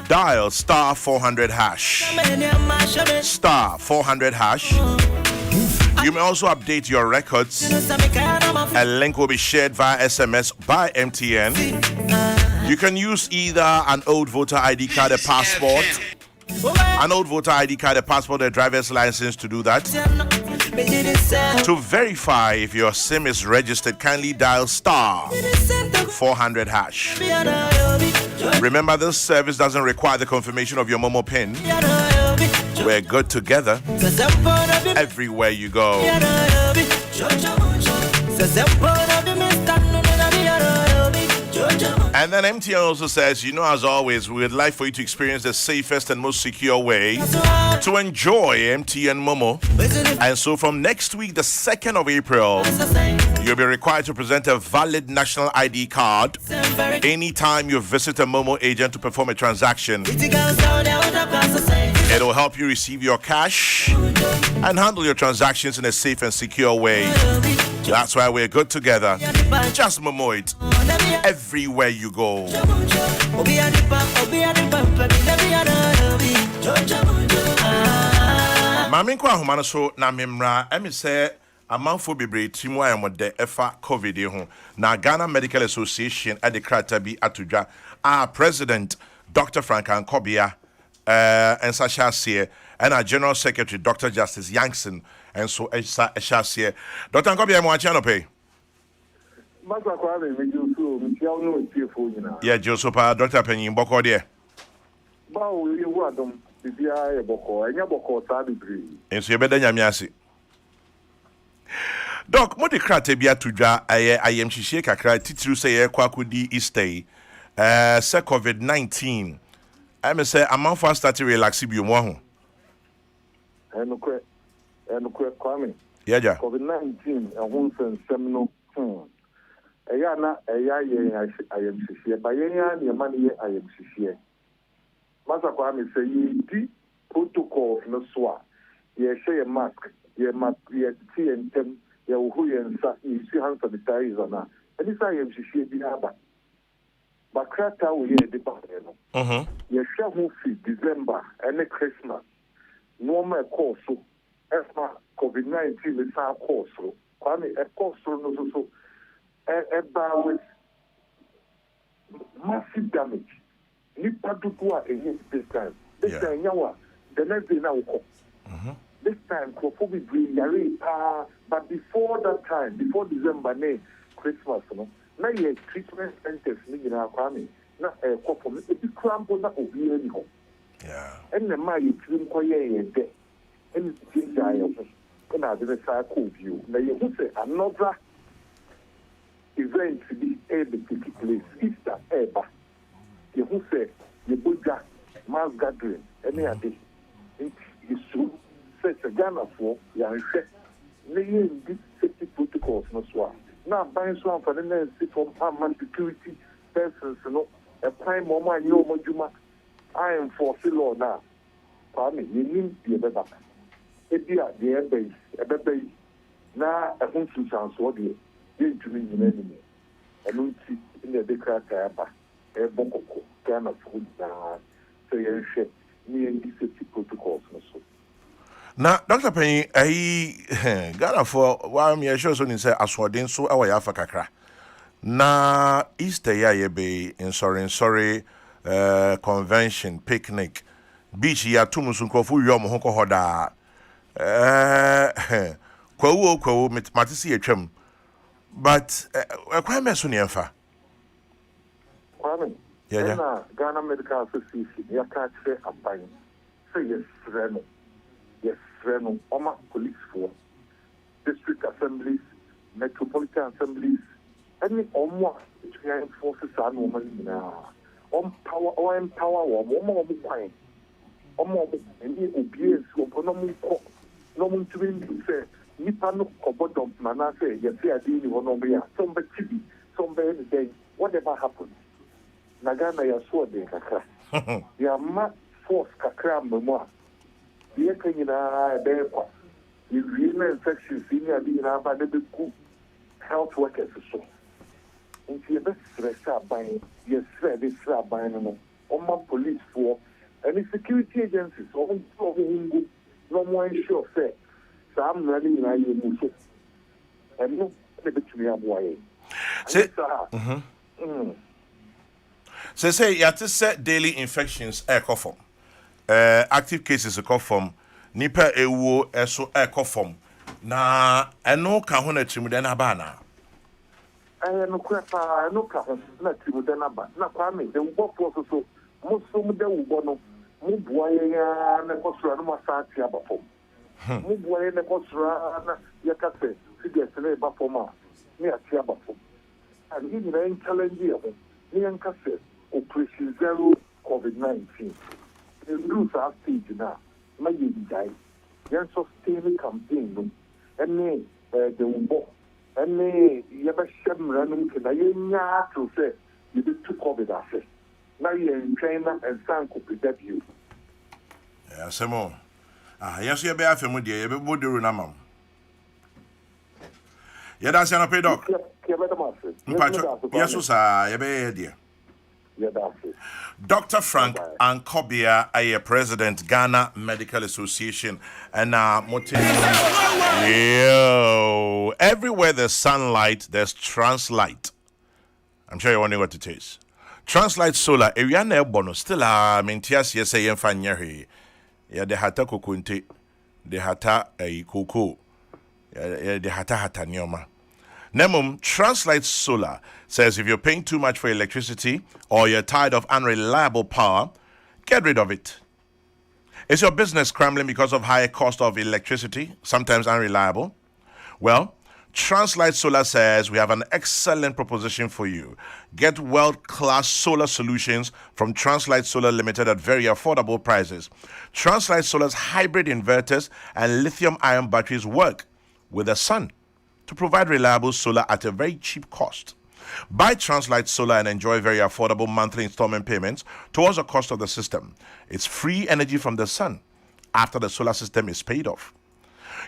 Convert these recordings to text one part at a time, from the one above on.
dial star 400 hash. Star 400 hash. You may also update your records. A link will be shared via SMS by MTN. You can use either an old voter ID card, a passport, an old voter ID card, a passport, a driver's license to do that. To verify if your SIM is registered, kindly dial star 400 hash. Remember, this service doesn't require the confirmation of your Momo PIN. We're good together everywhere you go. And then MTN also says, as always, we would like for you to experience the safest and most secure way to enjoy MTN Momo. And so from next week, the 2nd of April, you'll be required to present a valid national ID card anytime you visit a Momo agent to perform a transaction. It'll help you receive your cash and handle your transactions in a safe and secure way. That's why we're good together. Just Momo it everywhere you go. Mami kwa humana so na memra emi se amanfo bebre timu ayamode efa covid ho na Ghana Medical Association ade krata bi atodwa President Dr. Frank Ankobia ensa shasie and General Secretary Dr. Justice Yankson and so shasie Dr. Ankobia mo acha no pay yeah, Josepa, Dr. Penny Boko there. And so you better Yamiasi. Doc, what the crate be to draw I am Shishaka cry titru say Kwakudi Eastay, say COVID-19. I may say a month fast started relaxing you one. And Kwame. Yeah, COVID-19, a Hunson seminal. Ayana, I am sincere. By any money, I am sincere. Master Kwame say, ye deep protocol no swa. Ye share a mask, ye must be a tea and tem, ye who and you see hands of the ties on her. And this I am sincere, the other. But Krata will hear the battle. Ye shall move December and Christmas. No more course so. As COVID-19 is our course so. Kwame, a course so. With massive damage. Nipa dutua against this time. This time, yawa. The next day now, this time, Kokrokoo bring yare. But before that time, before December, Christmas, now you treatment centers, na Kwame. Na Kokrokoo, it is crampo na obi any home. Yeah. And the man you treat koye de. And it's giant. And I didn't say I could you. Now you say another event to be able to take place. Easter ever. You say you buga mass gathering any day. You should say a Ghana for your laying these safety protocols no swap. Now buying swamp for the next from armed security persons, a prime moment no mojuma. I am for law now. Kwame, you need to be better. It be at the airbase, a baby. Now a home to sound so dear. To me in enemy. I don't see in the declarator, a Kokrokoo, kind of food, so you share me and these safety protocols. Now, Dr. Penny, I got for while me sure so say aswadin so our Africa. Na Easter ya be in sorry convention picnic beach ya tumusun fu yom hoko hoda kwawo matisi etwam. But Kwame Sunienfa. Kwame, yeah. Ghana Medical Association, you can't say a fine. Say yes, Reno, Oma police for district assemblies, metropolitan assemblies, any Oma forces are woman now. Power or empower or more any obedience or no one to be say. Nipa no kobodom mana say you see adi ni wono be ya somebody chibi somebody day whatever happens Nagana ya so de kakra ya ma force kakra memo ye kanyina be kwa you really infections in ya bi na ba de ku health workers so nti be stress aban ye stress this aban no police for any security agencies or no more ensure say some running in a muso and no between a boy. Say you have to set daily infections from active cases from nipa ewo eso from na eno ka ho na chimude na ba na no kwapa no ka ho na chimude na ba na kwa me de wo so muso mu de wo no mu bua ya na kosura no masati abafom mu bua ya na kosura na yakase figures na ba foma ni ati abafom and he na challenge ya ho ni yankase Operation Zero COVID-19. The rules are stage now. My guy, yan sustain campaign, and the Umbo, and Yabba Shem Ranum can I to say you did two COVID assets. Now you're in China and San could protect you. Yeah, some more. Yes, you're better for me, dear. You're better do Runamam. Yeah, that's an pay dog. Yes, sir. You're better, dear. Dr. Frank Ankobia, a president, Ghana Medical Association, and everywhere there's sunlight, there's Translight. I'm sure you're wondering what it is. Translight Solar, if you're not bonus, still Mintias, yes, I am fine here. Yeah, the Hata Kukunti, the Hata a Kokrokoo, the Hata Nyoma. Nemum, Translight Solar says if you're paying too much for electricity or you're tired of unreliable power, get rid of it. Is your business scrambling because of higher cost of electricity, sometimes unreliable? Well, Translight Solar says we have an excellent proposition for you. Get world-class solar solutions from Translight Solar Limited at very affordable prices. Translight Solar's hybrid inverters and lithium-ion batteries work with the sun to provide reliable solar at a very cheap cost. Buy Translight Solar and enjoy very affordable monthly installment payments towards the cost of the system. It's free energy from the sun after the solar system is paid off.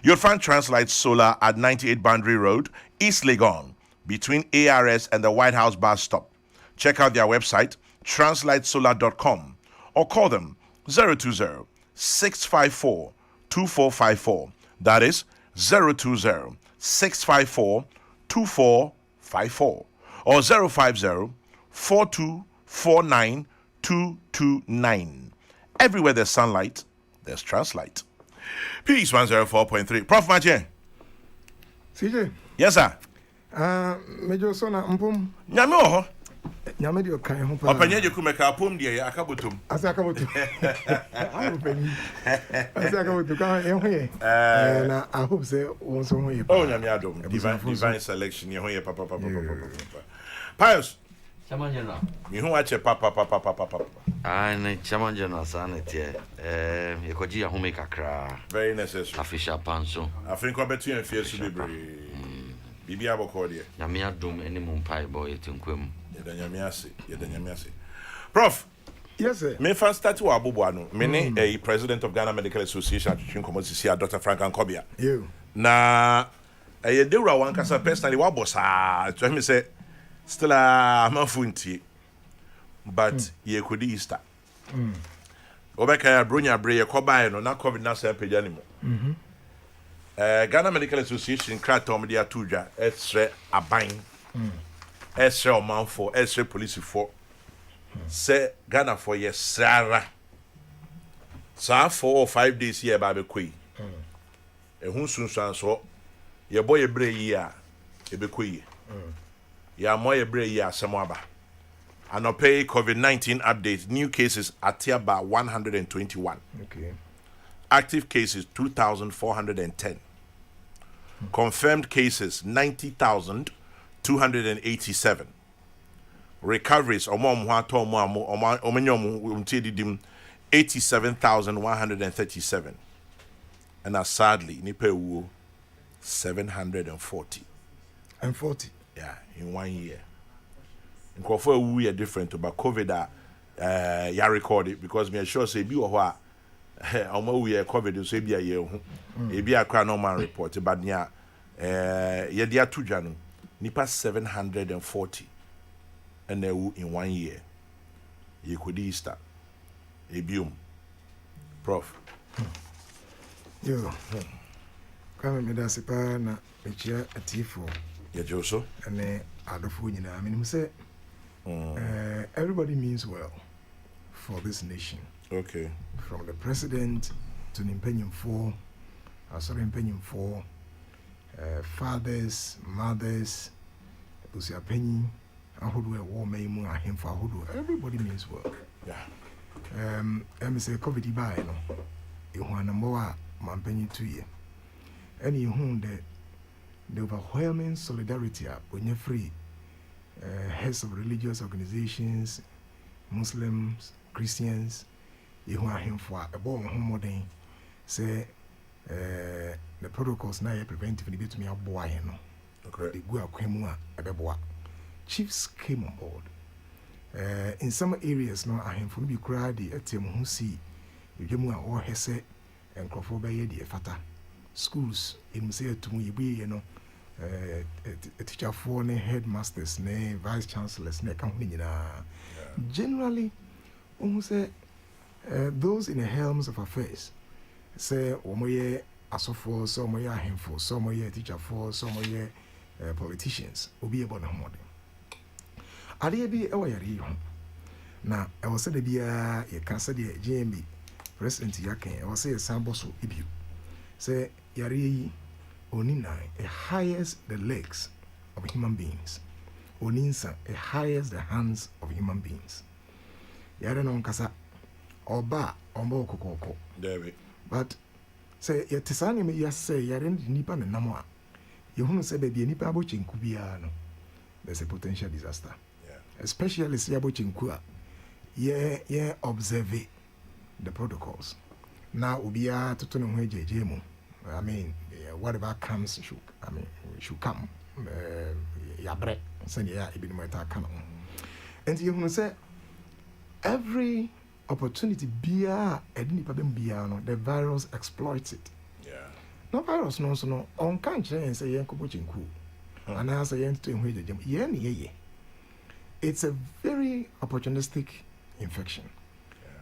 You'll find Translight Solar at 98 Boundary Road, East Legon, between ARS and the White House bus stop. Check out their website, translightsolar.com, or call them 020-654-2454. That is 020-654-2454 or 050-4249-229. Everywhere there's sunlight, there's Translight. Peace 104.3. Prof Mache. CJ. Yes, sir. Major Sona Mpum. Nyamo. Nyame di okan ho pa. Opanye je kumeka pom de ya akabotum. Asa akabotum. Ayo penny. Asa akabotum kan e ho ye. Na I hope say won so ho ye. Oh nyame adom. Divine selection ye ho ye papa. Pius. Chairman General. Me hu ache papa. And Chairman General Sanity, Ekoji Ahome Kakra. Very necessary. Official Panso. I think we're better in fear to be Bibi Abocordia. Yamia Dum, any Mumpai boy to Quim. Yedanyamiasi. Prof. Yes, sir. Me first start to Abubuano, many a president of Ghana Medical Association, Dr. Frank Ankobia. You. Na a dura one casa personally wabosa. To me say, still a mafunti. But ye could Easter. Obeka Brunya Bray, Cobain, or not COVID 19 anymore. Ghana Medical Association, Kratom, dia Tuja, Esre Abine, Esre Omanfo, Esre Police for say Ghana for yes, Sarah. Sa 4 or 5 days here by the Queen. And who soon so your boy a bray year, a bequee. Ya moye bray year, Samoaba. And I'll pay COVID-19 updates. New cases at about 121. Okay. Active cases 2,410. Confirmed cases 90,287. Recoveries 87,137. And sadly, nipe 740. And 40. Yeah, in 1 year. We are different about COVID. Ya record it because me sure say be or we are COVID so be a year. Be a crown normal report, but yeah, ye dia 2 Janu, nipa 740 and in 1 year. You could Easter. Ebium. Prof. Yo. Come me that's a na mecha atifo. Yeah, Joso. And adofo nyina. I mean, say everybody means well for this nation. Okay. From the president to the impenium for, fathers, mothers, usiapenyi, ahodo war maimu ahemfa ahodo. Everybody means well. Yeah. I say COVID by no. You want more mampenyi 2 year. And you the overwhelming solidarity when you're free heads of religious organizations, Muslims, Christians, you want him for a bomb home say the protocols now preventive need to me a boy no. Okay. The go kwemua ebeboa. Chiefs came on board. In some areas no ahemfo no bi kura de etem ho si edwemu a wo hese enkrofo be ye de fata. Schools in say to mu yibi no a teacher for ne headmasters ne vice chancellors ne kan nyina. Generally say those in the helms of affairs say omoye asofo so omoye ahemfo so omoye teacher for so omoye politicians obi ebo na homode ade bi e wo yare ho na e wo se de bia ye ka se de GMA president yaken e wo se ye sambo so ibiu say yare yi onina it hires the legs of human beings, oninsa it hires the hands of human beings. Yare no nkasa oba ombo kokoko David, but say yetisani me ya say yare nipa na namo a yehunu say be nipa abochinku bia no there's a potential disaster. Especially say abochinku a ye observe the protocols. Now ubia toto no ho ejeje mu. I mean, whatever comes should come. Yabre, send ya ibn Mata come. And you will say every opportunity bia edni pabem biano, the virus exploits it. Yeah. No virus no so no on can't say yen kobochinku. And I say yen to him ye. It's a very opportunistic infection.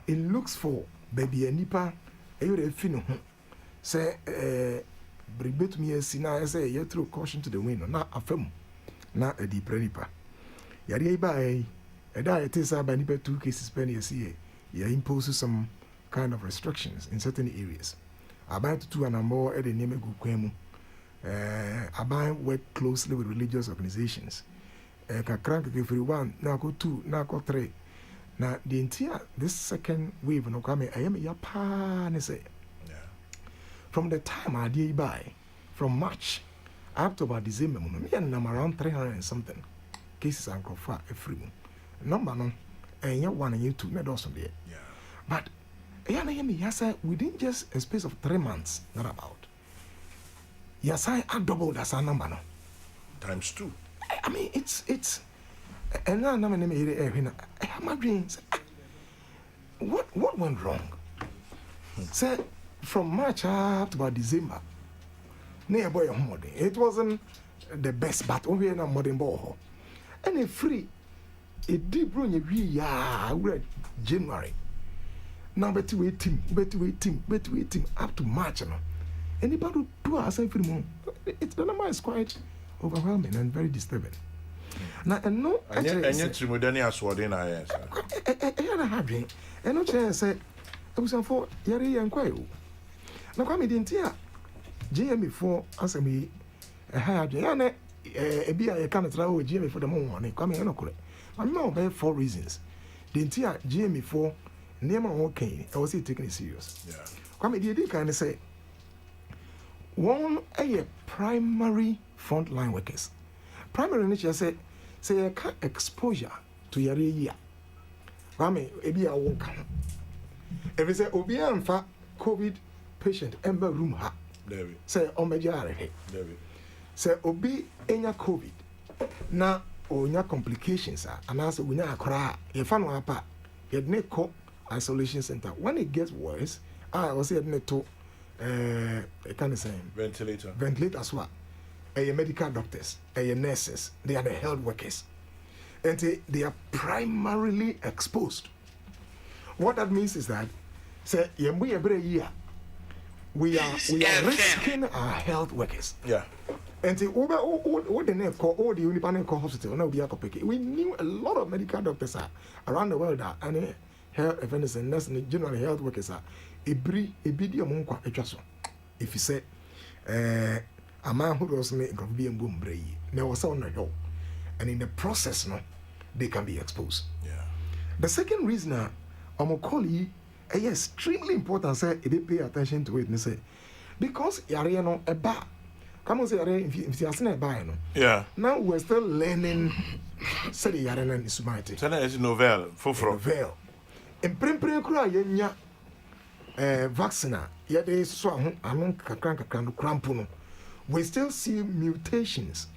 Yeah. It looks for baby nipa e finu say bribet me sina say you throw caution to the wind na afam na a deep nipa yare by a diet is by nipa 2 cases per year see you impose some kind of restrictions in certain areas about to 2 and more at the name of kwemu about work closely with religious organizations ka crank if 1 na go 2 na go 3 na the entire this second wave no come I am ya pa ne say from the time I did buy, from March up to about December, me and around 300 and something cases and croffa a free number no, and you 1 and you 2, not also there. Yeah. But yes, within just a space of 3 months, not about. Yes, I doubled as a number no. Times 2. I mean, it's, and now I'm my dreams. What went wrong? Say. From March up to about December, near boy modern. It wasn't the best, but we are not modern ball. And a free, it did bring a January. Now, better wait him up to March. Anybody do us every month. The number is quite overwhelming and very disturbing. Now, and no, and yet, to Modenia Swadin, I answer. And no chance said, I was for Yari and Quail. Now, come in here. GMA for answer me a higher Jane, a beer I can't travel with GMA for the morning. Come in, I'm now by 4 reasons. The entire GMA for name okay, I was taking it serious. Yeah. Come in here, kind of say one a primary frontline workers. Primary nature say a exposure to your year. Come in, a beer won't come. If it's a Obia and fat COVID patient ember room ha say omejare David say obi enya COVID na onya complications and as we na akra ye fa no apa ye ne ko isolation center when it gets worse I was say ne to kind of saying ventilator as well medical doctors nurses they are the health workers and they are primarily exposed. What that means is that Say yembu yebre year. We are risking our health workers. Yeah. And the what the name called all the independent hospital now be a copy. We knew a lot of medical doctors are around the world that and health events and nurse and general health workers are a bidium monqua a trasso. If you say a man who does make of being boom bray, there was on the hill. And in the process no, they can be exposed. Yeah. The second reason I'm calling extremely important say they pay attention to it and say because yare no a bar. Come on, say if you are saying a bar no. Yeah. Now we're still learning say the yare and isumite. Say is novel foforo. Novel. In prempren kura yenya vaccine yade so anon kakran cramp no. We still see mutations.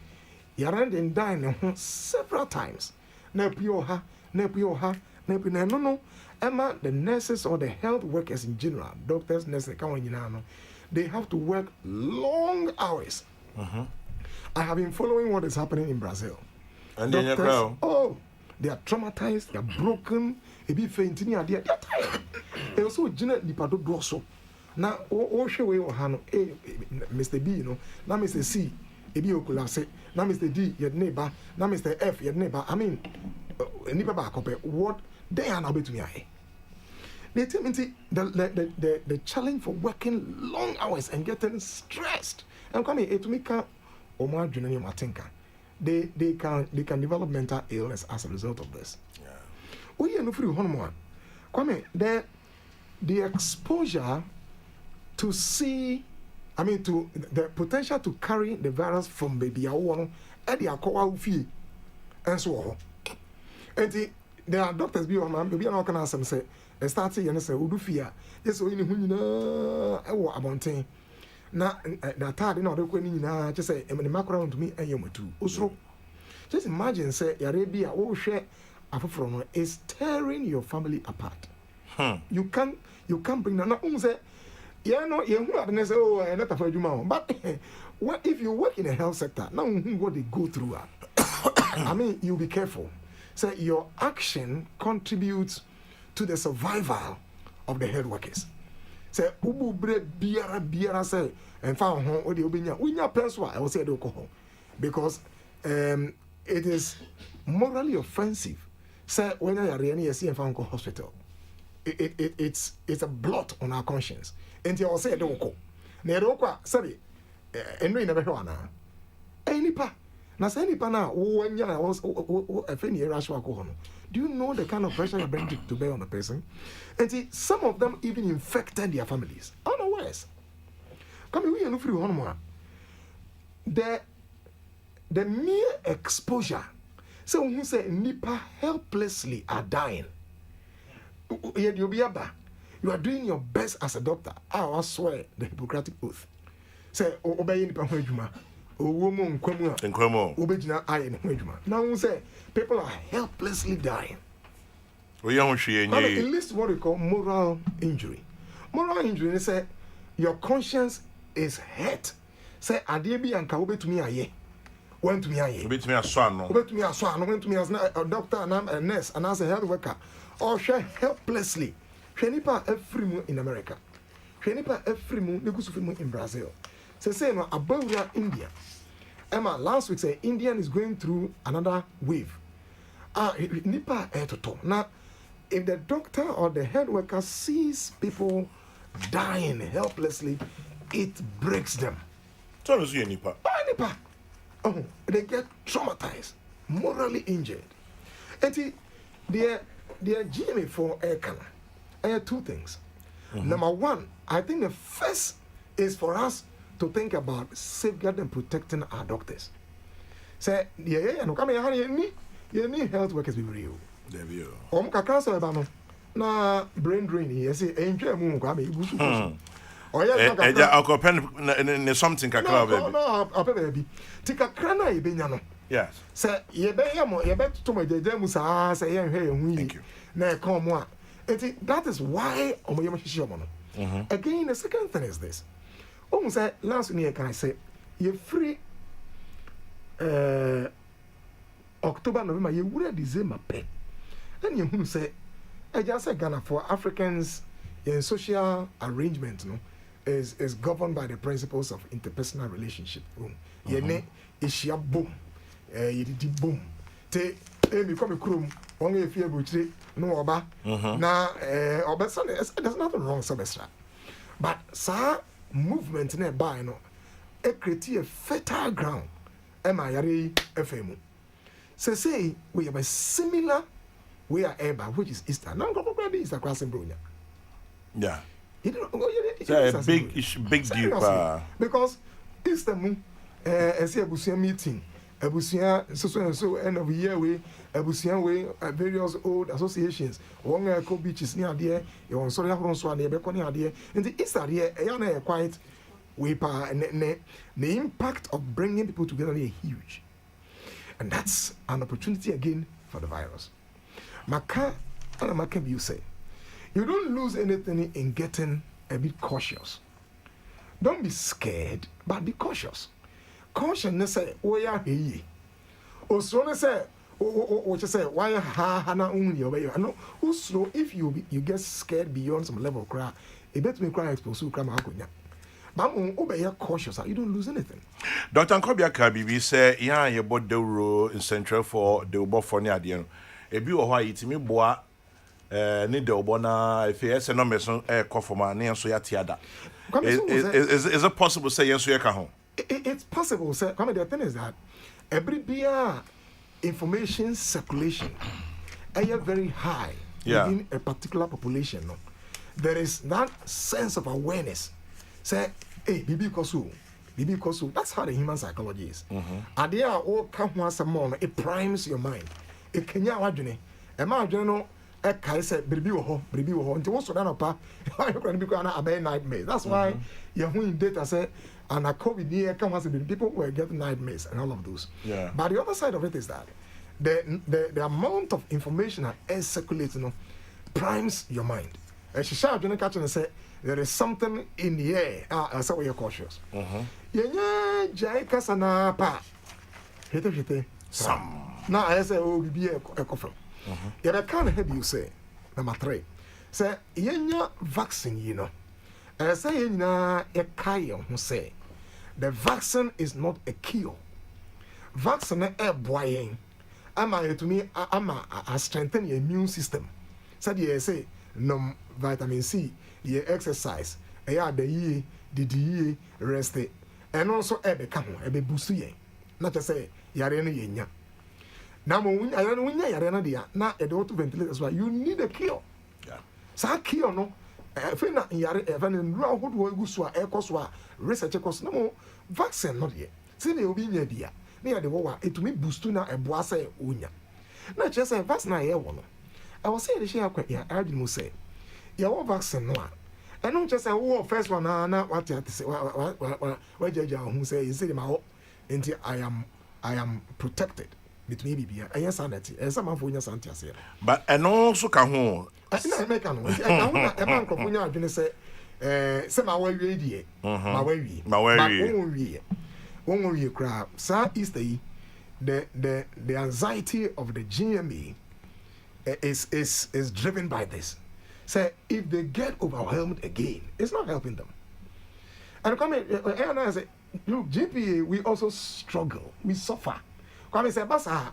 Yare den die several times. Na pioha, no. Emma, the nurses or the health workers in general, doctors, nurses, they have to work long hours. I have been following what is happening in Brazil. And doctors, they are traumatized, they are broken, they be fainting, they are tired. They also generate the pado dorsal. Now, show you Mr. B, now Mr. C, ebi okulase, now Mr. D, your neighbor, now Mr. F, your neighbor. I mean, what they are now to me. They tell me the challenge for working long hours and getting stressed. And coming to me, Omar Junior Matinka, they can develop mental illness as a result of this. Yeah. We are no free one. Come the exposure to see, to the potential to carry the virus from baby and the alcohol fee and so on. And there are doctors be on baby and can ask them say starting and say udu fear yes so in hunina ewo abonten na that third no de kwani nyina just say me macro to me ayematu osro just imagine say Arabia wo hwe afoforo no is tearing your family apart. You can't bring na say you know you say oh not for adwuma but what if you work in a health sector now what they go through you be careful. So your action contributes to the survival of the health workers. Say ubu bre biara say and found home or the obinya unya penswa I will say because it is morally offensive. Say when you are in a found hospital, it's a blot on our conscience. And you will say doko. Ne doko sorry enwe never hear na. Enipa na say nipa na wanya afeni rush wa ko. Do you know the kind of pressure you bring to bear on a person? And see, some of them even infected their families. Unawares. Come we no free one more. The mere exposure. So who say nipa helplessly are dying. You are doing your best as a doctor. I swear the Hippocratic oath. Say obey nipa hwajuma. Now we say people are helplessly dying. It leads to what we call moral injury. Moral injury is say your conscience is hurt. Say Adebi and Kaube to me aye. Went to me aye. Went to me as a doctor and I'm a nurse and as a health worker. Or share helplessly. Shenipa every in America. Shenipa every in Brazil. Say no about India. Emma last week say Indian is going through another wave. Nipa etoto. Now, if the doctor or the health worker sees people dying helplessly, it breaks them. So is Nipa. Nipa. Oh, they get traumatized, morally injured. And the GMA for Ekana. I have two things. Number one, I think the first is for us to think about safeguarding and protecting our doctors. Say, no come here, you need health workers be real. There we go. Cancer about na brain drain here. Say, enjoy moon come ibusu. Oh yeah, I'll pen something kakra baby. No, baby. Tika krana e benya no. Yes. Say, ye be yamo, ye be to my jeje musa say ye hwe hu yi. Thank you. Na come mo a. That is why omoyema hihie omo no. Again, the second thing is this. Say last year can I say you free October, November, you would December pay. Then you say I just say Ghana for Africans your social arrangement is governed by the principles of interpersonal relationship. Yene ishia boom, yedi boom. Te me come krum, one if you butri no oba. Na oba son there's nothing wrong semester. But sa movement ne by no it create a fertile ground. Am I FM? Say we have a similar way are eba, which is Easter. Now probably Easter crossing Brunia. Yeah. It's a big deal. Because Easter moon say a meeting. So end of year way, various old associations. One beaches near there, you on sorry so near Beconi idea. And the Easter here, a quite way the impact of bringing people together is huge. And that's an opportunity again for the virus. Maka and Maka you say, you don't lose anything in getting a bit cautious. Don't be scared, but be cautious. Caution say, why are he? Or so say, what you say, why hana only away? I know also if you get scared beyond some level of cry, it better me cry exposed to come out. But obey cautious, you don't lose anything. Dr. Nkobia Kabibi say, yeah, you bought the rule in Central for the Ubo for near the end. A view of why it's me boa. Need the Obona if yes and no meson Kofoma near Soyatiada. Is it possible say yes, it's possible, sir. Come the thing is that every beer information circulation are very high within a particular population. No? There is that sense of awareness. Say, hey, Bibi Kosu. That's how the human psychology is. And they are all come once a month, it primes your mind. It can you imagine? Imagine I said, Bibi ho, until what's done up, you're going to be a nightmare. That's why you're in data say, and a COVID year come once people were getting nightmares and all of those. Yeah. But the other side of it is that the amount of information that is circulating primes your mind. And she shouted in the kitchen and said, there is something in the air. I said, you're cautious. Yeah, Jai Kasana pa. Hit. Some. Now I say, oh, be a coffin. Yeah, I can't help you say, number 3. Say, yenya vaccine, you know. And I say, a kayo who say, the vaccine is not a cure. Vaccine a boying. To me, I strengthen your immune system. So you say, no vitamin C, you exercise, the ye, rest, and also a become a boost ye. Not to say, yarena yenya. Now, when I don't win yarena, now a daughter ventilate as well. You need a cure. Yeah. So, cure no. Fena yare even in raw wood will go so a research cost no more vaccine not yet. See the obinia dia. Near the war, it to me boostuna and boise unya. Not just a vaccine I one. I was saying the share quite ya, I didn't say. Your vaccine no. I don't just say, oh, first one, not what you have to say. What judge who say, you see my until I am protected. Between me, I am sanity, and some of your santas here. But and also can hold. I think I make a man from your gonna say, some our way, my way, one way, crab. Sir, is the anxiety of the GMA is driven by this. Say, if they get overwhelmed again, it's not helping them. And come and I say, look, GPA, we also struggle, we suffer. Come and say, Basa,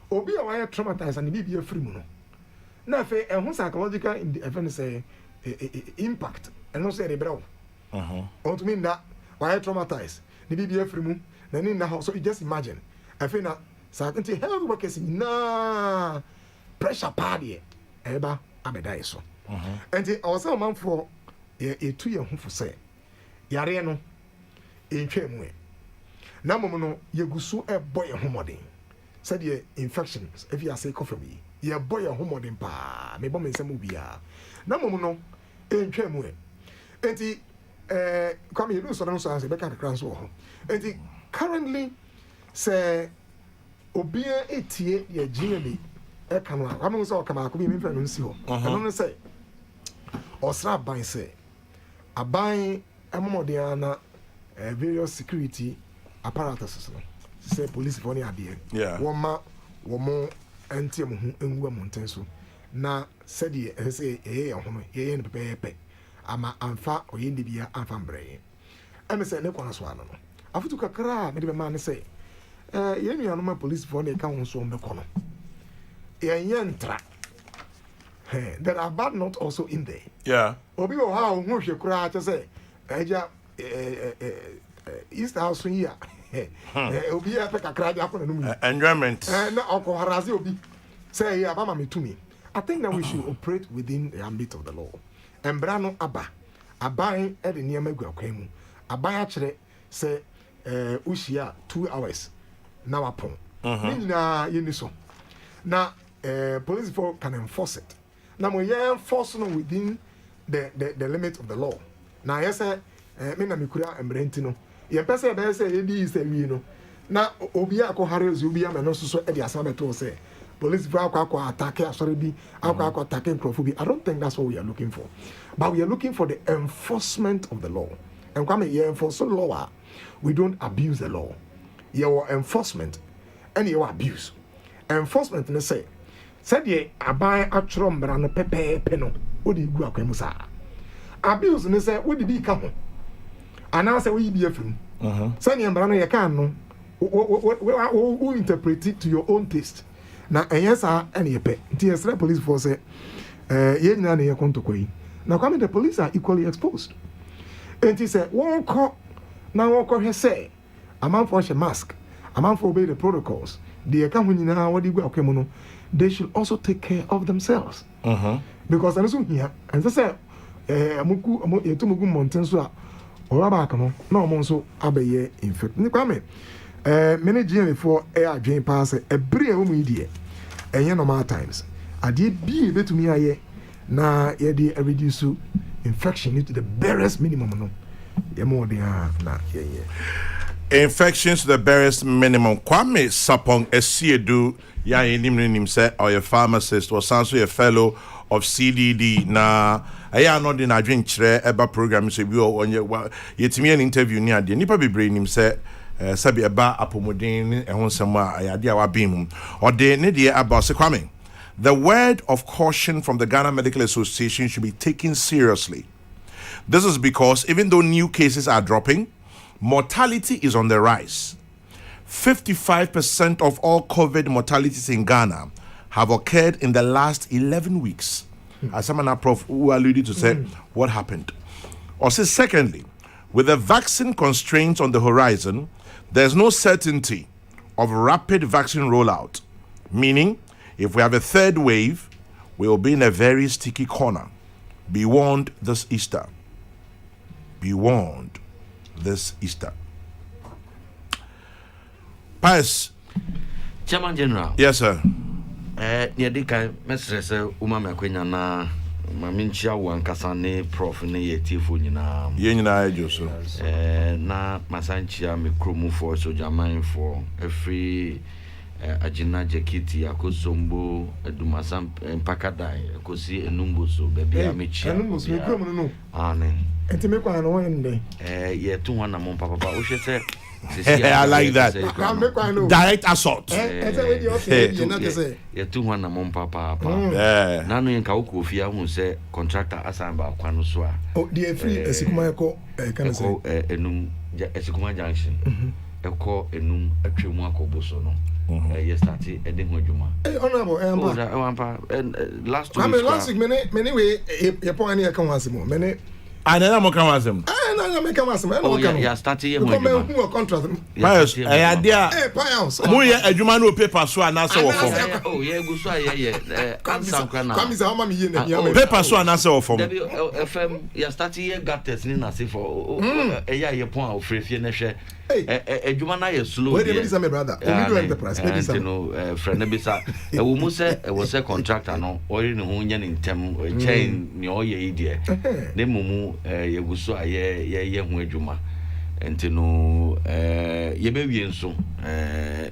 Obi away traumatized and be a free mono. Now, a psychological impact, and no say the brow. Or to mean that why traumatized, the be a free moon, then in the house. So you just imagine. I feel that certainty health workers in na pressure party, Eba Abedai so. And it also man for a 2 year home for say, Yareno in Chemway. Namono, you go so a boy a homoding. Said ye infections, if you say coffee me, ye boy a homoding pa, me bomb in some movie. Namono, in Chemway. And he come here, so don't say, back at the cross war. And he currently say, Obia 88 ye GMA, a camera. I'm also come out, could be in front of you. I don't say, or slap by say, a buying a modiana various security apparatuses. Say police for any idea. Yeah. One more anti and woman tensu. Na said ye say, eh, and pepe. ama amfa oyende bia amfa mbrɛ ɛme sɛ ne kwana so ano no afutu kakra me de be ma ne sɛ yɛn nuanom police for ne ka ho so mbɛkɔ no yɛn ntra there are bad not also in there. Yeah. Obi o ha o hu hwe kura cha say eja East House here. Obi ya pe kakra ja ko na num. Enjoyment. Na okoharazi obi say ya ba ma metumi. I think that we should operate within the ambit of the law. Embra no aba. Aban e de niam agua kwan mu. Aban a kire say ushia 2 hours na wapon. Ni na yeni so. Na police force can enforce it. Now we enforce no within the limit of the law. Now yes me na mikura embrenti no. Ye pese be say e di say wi no. Na obi akohare ozi obi am no so e di asama beto say police for akwa attack asori bi akwa attack crofo bi. I don't think that's what we are looking for. But we are looking for the enforcement of the law. And come here enforce the law. We don't abuse the law. Your enforcement and your abuse. Enforcement ne say said ye aban atro mbra no pepepe no odi gu akwam sa abuse ne say wodi bi ka ho ana say we bi afim said ye mbra no ye kan no we interpret it to your own taste na enyesa ene ye pe nti ye police force say ye nyina ne ye kontokoi na come the police are equally exposed nti say won ko na won ko he say amanfo she mask amanfo obey the protocols the ka ho nyina wodi gu akwam no they should also take care of themselves. Because I here, and I say, Amuku, Yetumugu Montenso, or Abacano, no monso, Abaye, in fact. Nikwame, many GMA for air drain pass a brilliant media, and you know, my times. I did be a bit to me, I na ye reduce infection into the barest minimum. No, ye more than na, infections to the barest minimum. Kwame Sapong Esiedu. Ya nim say or your pharmacist or sanso a fellow of CDD na aya no de na adwen kire eba program so bi on yetimi an interview ni ade nipa bebre nim say sabi eba apomodin ehon sem a ayade a wabim or de ne de about se Kwame. The word of caution from the Ghana Medical Association should be taken seriously. This is because even though new cases are dropping, mortality is on the rise. 55% of all COVID mortalities in Ghana have occurred in the last 11 weeks. As someone Prof who alluded to say what happened. Also, secondly, with the vaccine constraints on the horizon, there's no certainty of rapid vaccine rollout. Meaning, if we have a third wave, we will be in a very sticky corner. Be warned this Easter. Be warned this Easter. Pass. Chairman General. Yes, sir. Near the kind message, Umama Queen na Mamincha Wankasa ne Prof ne Yetifu na Yenina Joso. Na Masanchia me Kromu for so Jamain for a free Ajina Jakiti, Akosombo, Dumasam, and Pakadai, Kosi, and Numbuso, baby, Amici. No. Anne. And to make one one day. Yeah, 200 mon papa, Usha said. I like that. Direct assault. Yeah, 200 mon papa. Nano in Kauku, Fia, who say contractor Asamba, Quanuswa. Oh, dear free, as you might call a Enum, Esikuma Junction. A call Enum, a Trimwako Bosono. Yes, that's it. Edinwajuma. Honorable, and last week, many way, your point here come once more. Many. I never come as him. Oh, yeah, starting here. Contract. Pius, idea. Hey, Pius. Muya, a human will pay pass one answer. Oh, yeah, go so, yeah. Come, how many paper so an answer from FM. Yeah, starting here got this in as if for a year, your point of free finish. A human I is slow. Wait, this is my brother. Enterprise. Maybe no friend. Bisa. A woman said it was a contractor, no, or in Hunyan in Tem chain, no, ye dear. The mumu, ye go so, ye juma. And to know, ye baby so.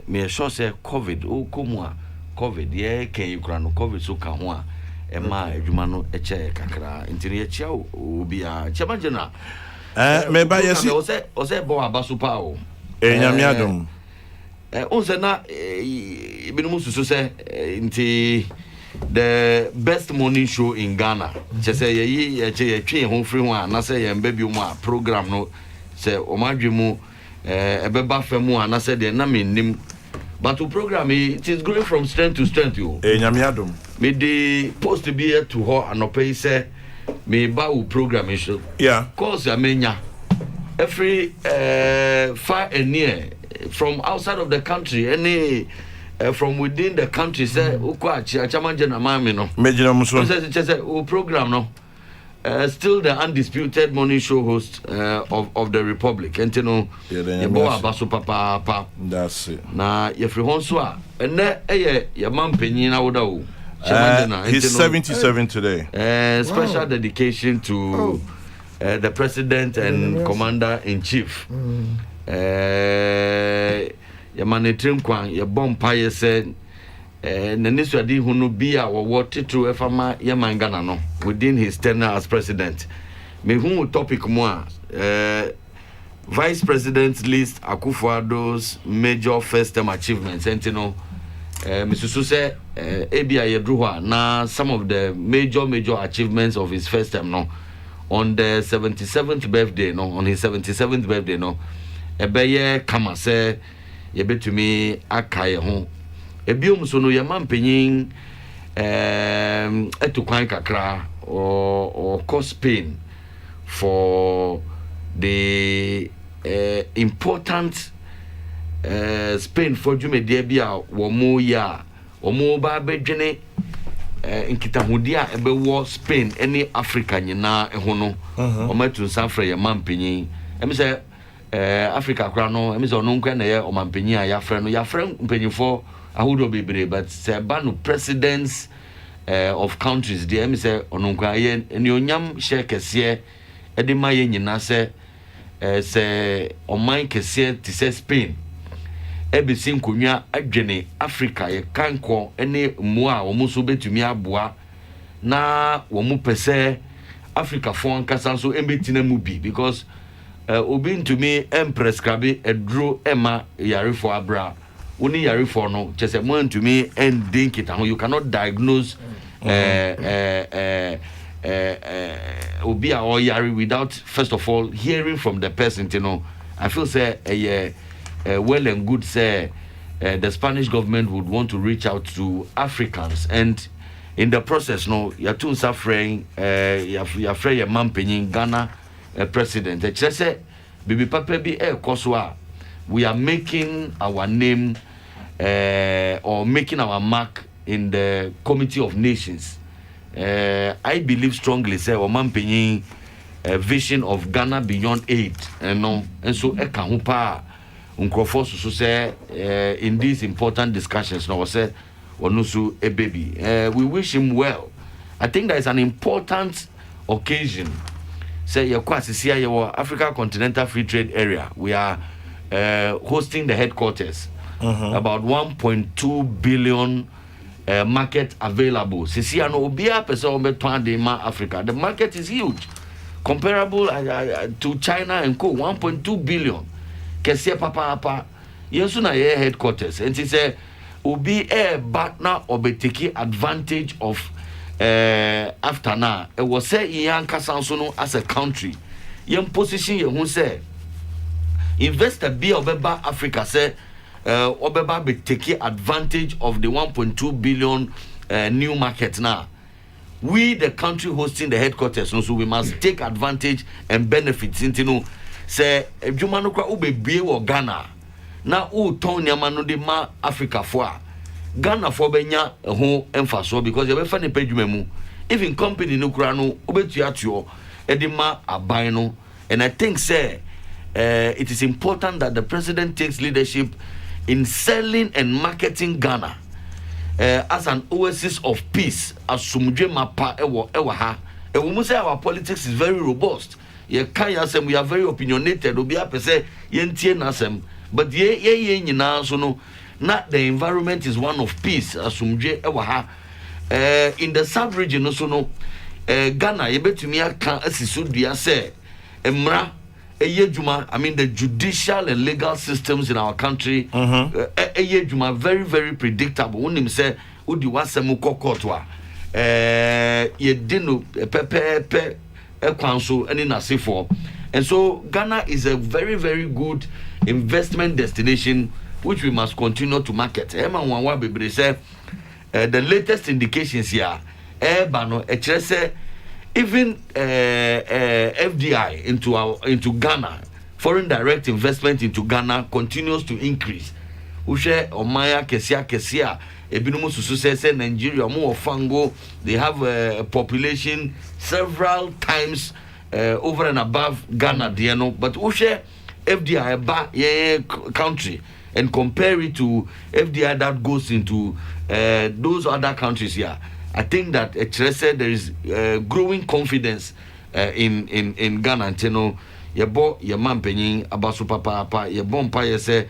Me sure say COVID, oh, come COVID, ye can you crown COVID so come Emma, Jumano, a chair, Kakra, interior chow, be a Chairman General. Maybe yes, or say Boa Basupao. Yamiadum. Once na, Benumus to say, inti the best morning show in Ghana. Just say ye home free one, na say ye baby mo program no say o madwemu ebeba femu and na say de na me nim. But to program it is growing from strength to strength you. Nyame adom. Me the post to be here to her and pay say me ba u program show. Yeah. Cause amenya every far and near from outside of the country any from within the country say ukwa chamanje na mami no. Mejina muso. Say o program no. Still the undisputed morning show host of the Republic. And you know, that's it. Na yefri honso a ene ye man penyin na woda o. He's 77 today. Special dedication to the President and Commander-in-Chief. Ye manetrim kwan ye bompa ye said Naniswadi Hunu Bia or what to Efama Yamangana no within his tenure as president. Me who topic more Vice President list Akufo-Addo's major first term achievements. And you know, Mr. Suse Ebia Yedruwa na some of the major achievements of his first term no on the 77th birthday no on his 77th birthday no ebeye kama se yebetumi akaye ho ebiom so no yamam penyin etukwan kakra or cause Spain for the important Spain for Jumedie bia wo mo ya wo mo ba bedwene nkitahudi a ebe wo Spain any Africa nyina ho no o matu sanfre yamam penyin emi say Africa kra no emi say ono nkwa na ye o mampenyin a yafre no yafre mpenyinfo ahudo bebre but say ba no presidents of countries the emi say ono nkwa ye eni onyam share kese e de maye nyina say oman kese ti say Spain ebisi nkonwa adwene Africa ye kanko ene mu a wo so betumi aboa na wo mu pese Africa fo ankasa so embetina mu bi because obi ntumi emprescribe edro ema yare for abra oni yare for no chese mo ntumi ending kita ho you cannot diagnose obi a or yare without first of all hearing from the person, you know. I feel say well and good say the Spanish government would want to reach out to Africans, and in the process no ya tun suffering ya frey ya mampenyin Ghana president say bibi papa bi koswa we are making our name or making our mark in the Committee of Nations. I believe strongly say o mampenyin vision of Ghana beyond aid and so e kan ho pa Unkrofo so say in these important discussions no say onusu a baby. We wish him well. I think that is an important occasion. Say your kwasisia your Africa Continental Free Trade Area. We are hosting the headquarters. About 1.2 billion market available. Sisia no obia pese ombe ma Africa. The market is huge. Comparable to China and Co. 1.2 billion. Kesia papa yensu na ye headquarters and he say obi partner or be taking advantage of after now it was say yan kasanso no as a country yen position ye hu say investor be obeba Africa say obeba be taking advantage of the 1.2 billion new market now. We the country hosting the headquarters so we must take advantage and benefit into no say edwuma no kwa ubebie wo Ghana na uton nyama no de ma Africa fo a Ghana fo benya ho emfaso because you be fa ne pedwuma mu even company no kura no obetu atio e de ma aban no. And I think say it is important that the president takes leadership in selling and marketing Ghana as an oasis of peace asumdwe mapa ewo ha e wo mu say our politics is very robust. Ye kayasem we are very opinionated obi apese yentie nasem but ye nyina so no not the environment is one of peace asumdwe ewa ha in the sub region so no Ghana ye betumi aka asiso dua say emra eyedwuma I mean the judicial and legal systems in our country eyedwuma very predictable wonim say udi wasem kɔ court wa ye dino pepepe ekwanso any nasifo. And so Ghana is a very, very good investment destination which we must continue to market. The latest indications here, even FDI into Ghana, foreign direct investment into Ghana continues to increase. Ushe omaya kesia ebinumu susu say Nigeria more fango, they have a population several times over and above Ghana, but Ushe FDI ba country and compare it to FDI that goes into those other countries here. I think that there is growing confidence in Ghana. And you know, your man penny about super papa, your bompa, you say,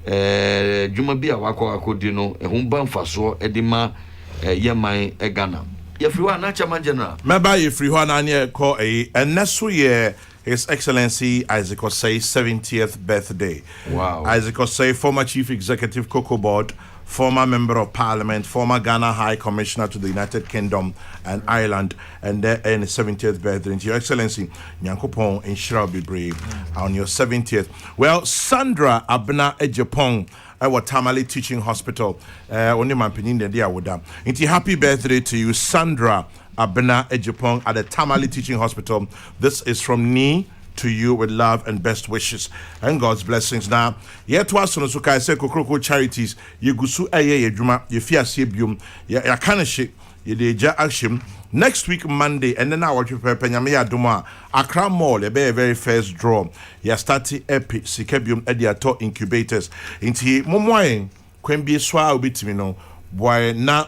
Jumabia wako dino, a humban faso, edima, yamai, Ghana. If you are not chairman general, maybe if you are not call and next year, His Excellency Isaac Osei's 70th birthday. Wow. Isaac Osei, former Chief Executive Kokrokoo Board, former Member of Parliament, former Ghana High Commissioner to the United Kingdom and Ireland, and then his 70th birthday. Your Excellency, Nyankopon in Shirabibre on your 70th. Well, Sandra Abna Ejapong, our Tamale Teaching Hospital, only man penin the dia woda. Inti happy birthday to you, Sandra Abena Ejapong at the Tamale Teaching Hospital. This is from me to you with love and best wishes and God's blessings. Now, yet was on Sukai say Kokrokoo Charities, you gusu aye yeduma, you fear sebium, ya kanashi, ye deja action. Next week Monday, and then our Penyamia Duma, Accra Mall, a very first draw. Ya starti epi Sikebium Ediator incubators. Inti Momoing, Quembi Swa Bitimino, boy na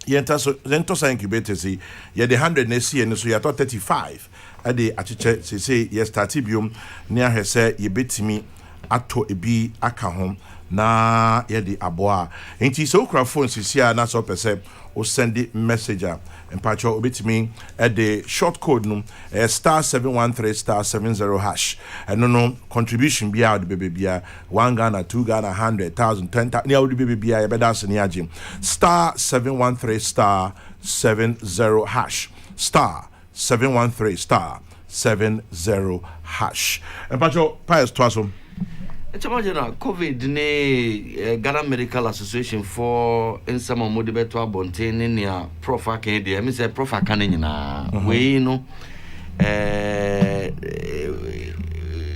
Yentos incubators, ye the 100 next year, and so you are 35. At the Achiche, say, yes, Tatibium, near her say, ye bit me ato ebi akahom na ye the aboa. Ain't he so crap phone, Sisia, na so per se, or send the messenger. And Pacho bit me at the short code no star 713 star 70 hash. And no contribution be out the baby beer 1 Ghana, 2 Ghana, 100,000, 10,000 near the baby beer, but that's in Yajim. Star 713 star 70 hash. Star 713 star 70 hash. And Pacho Pius Twasum. It's imagine COVID ne Ghana Medical Association for in some of the better bontain in your profa Canada. I mean, say profa canina. We know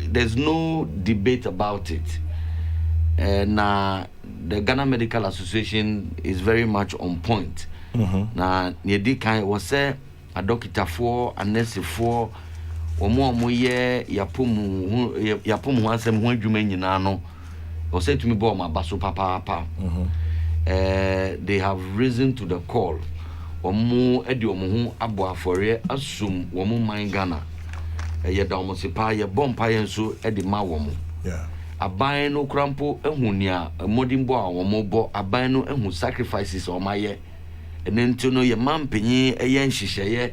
there's no debate about it. Now the Ghana Medical Association is very much on point. Now, near kind was say a doctor for a nurse for. Omo ye yapomu asem ho adwuma nyina no o say to me bo ma baso papa they have risen to the call omo edi omo ho abo afore asum omo man Ghana ye da omo sepa ye bompa ye nso edi ma omo aban no krampo ehunia modimbo a omo bo aban no ehu sacrifices o maye enento no ye mampenyi eye nhihye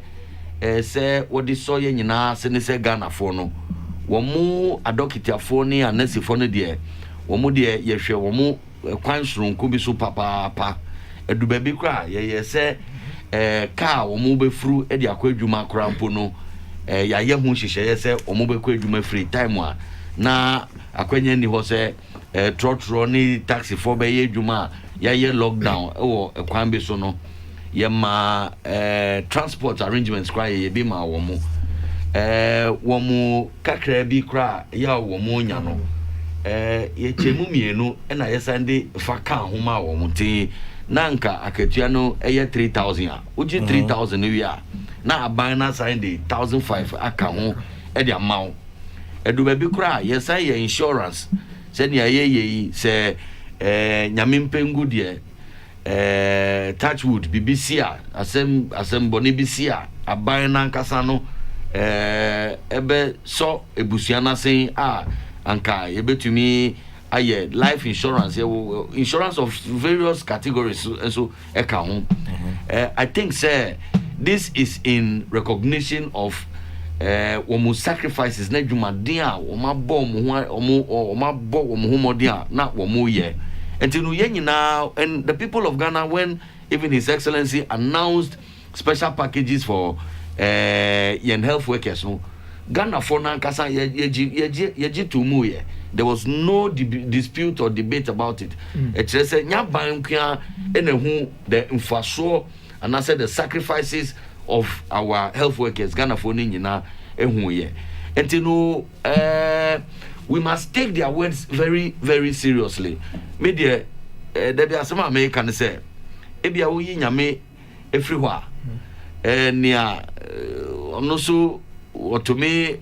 say what the soya nyina se ne se Ghana for no womu adokita for ni anesi for no de womu de ye hwe womu kwan soronko bi so papa eduba bi kra ye se ka womu be furu e de akwadwuma krampo no ya ye hu hihye ye se womu be kwadwuma free time a na akwanya ni ho se trotro ni taxi for be ye dwuma ya ye lockdown wo kwan bi so no yema transport arrangements cry ye be ma womu kakra bi kra ya womu nya no ye chemu mienu na ye sande fa ka homa womu ti nanka akatua no 3000 a uji 3000 no wi a na aban na sande 1500 aka ho e de amaw eduba bi kra ye say ye insurance se ne ye se nyamempengu de Touchwood BBC asem boni BBC aban na nkasa no ebe so ebusuana sen anka yebetumi aye life insurance insurance of various categories so eka ho I think say this is in recognition of womu sacrifices na dwumaden a womabɔ mo ho modern na womu ye. And you know, and the people of Ghana, when even His Excellency announced special packages for young health workers. No, Ghana for Nankasa yeji tumu. There was no dispute or debate about it. It just said the infrastructure and I said the sacrifices of our health workers. Ghana for Nina and you know we must take their words very, very seriously. Media there be some American say ebia wo nyame everywhere near also to me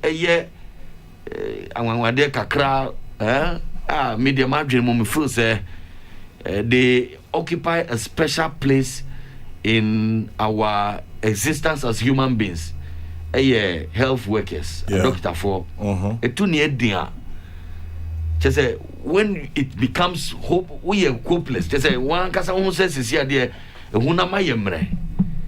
anwanwade kakra media madwin mo me feel say they occupy a special place in our existence as human beings. Health workers, doctor for etu ne dia. Just say when it becomes hope, we are hopeless. Just say one kasa who says is here there ehuna mayemre.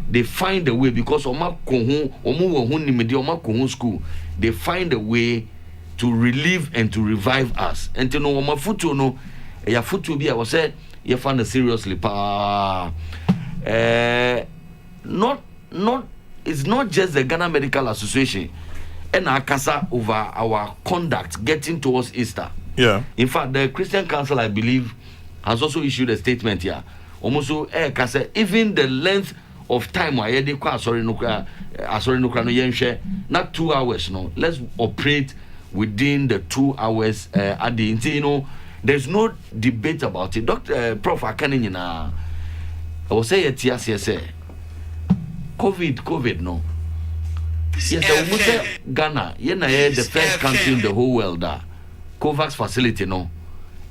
They find a way because oma kohun omu wo ni media oma kohun school. They find a way to relieve and to revive us. And you know oma futu no ya futu bi I was say you find it seriously pa not it's not just the Ghana Medical Association and our casa over our conduct getting towards Easter. Yeah. In fact, the Christian Council, I believe, has also issued a statement here. Almost even the length of time why they not 2 hours. No, let's operate within the 2 hours. At the you know, there's no debate about it. Dr. Prof. Akanin, I will say it yes. COVID no. Yes, we say Ghana, the first country in the whole world that COVAX facility no.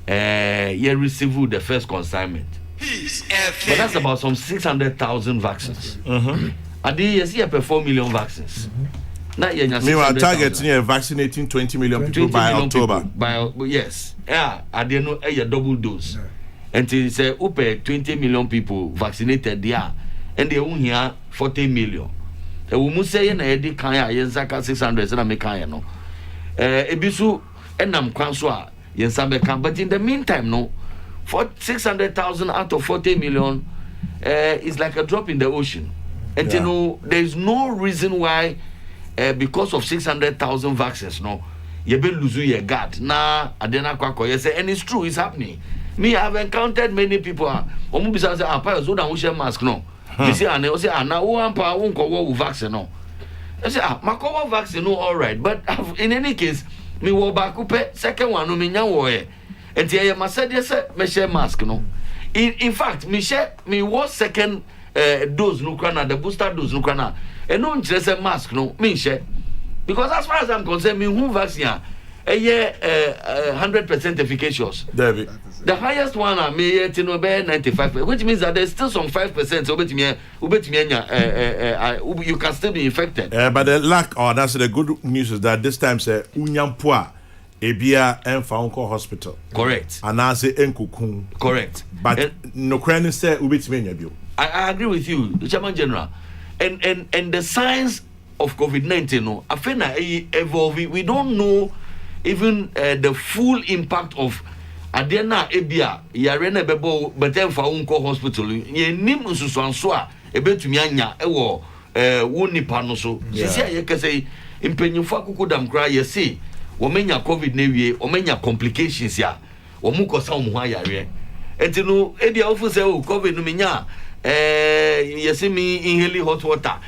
Receive the first consignment. But that's about some 600,000 vaccines. And you see 4 million vaccines. Meanwhile, targeting vaccinating 20 million people by October. Yes. I didn't know a double dose. Until say 20 million people vaccinated there. And they own here 40 million. We must say na edi kaya yenzaka 600 na mekaya no. Ebisu enam kwanswa yensabe kan, but in the meantime no, for 600,000 out of 40 million is like a drop in the ocean. And you know there is no reason why because of 600,000 vaccines no you be lose your guard. Na adena kwako you say, and it's true, it's happening. Me, I've encountered many people omu bisa say pa so dan wear mask no. You see, and they say, now one power won't go vaccine. No, I say, my cover vaccine, no, all right. But in any case, me wo back up second one, no, me nyawo and here, my said, yes, me share mask, no. In fact, me share me was second dose, no, crana, the booster dose, no, crana, and no interest mask, no, me share. Because as far as I'm concerned, me who vaccine, 100% efficacious. David. The highest one are may 95%, which means that there's still some 5%. So you can still be infected. But the lack, or that's the good news is that this time say Unyampua Ebia and Faunko Hospital. Correct. And I say Enkukun. Correct. But no cranny say Ubitmenia. I agree with you, the Chairman General. And the science of COVID-19, no, I feel evolving. We don't know even the full impact of Adena Ebia, Yarena Bebo, but then for Unko Hospital, ye nim Susanswa, ebetumi anya ewo woni panoso. Sisi ayeka say impenyufo akukudam kra ye say womenya COVID na wie, womenya complications ya. Womuko sa omu ha yare. Enti no ebia ofu say o COVID no menya ye say me inhale hot water.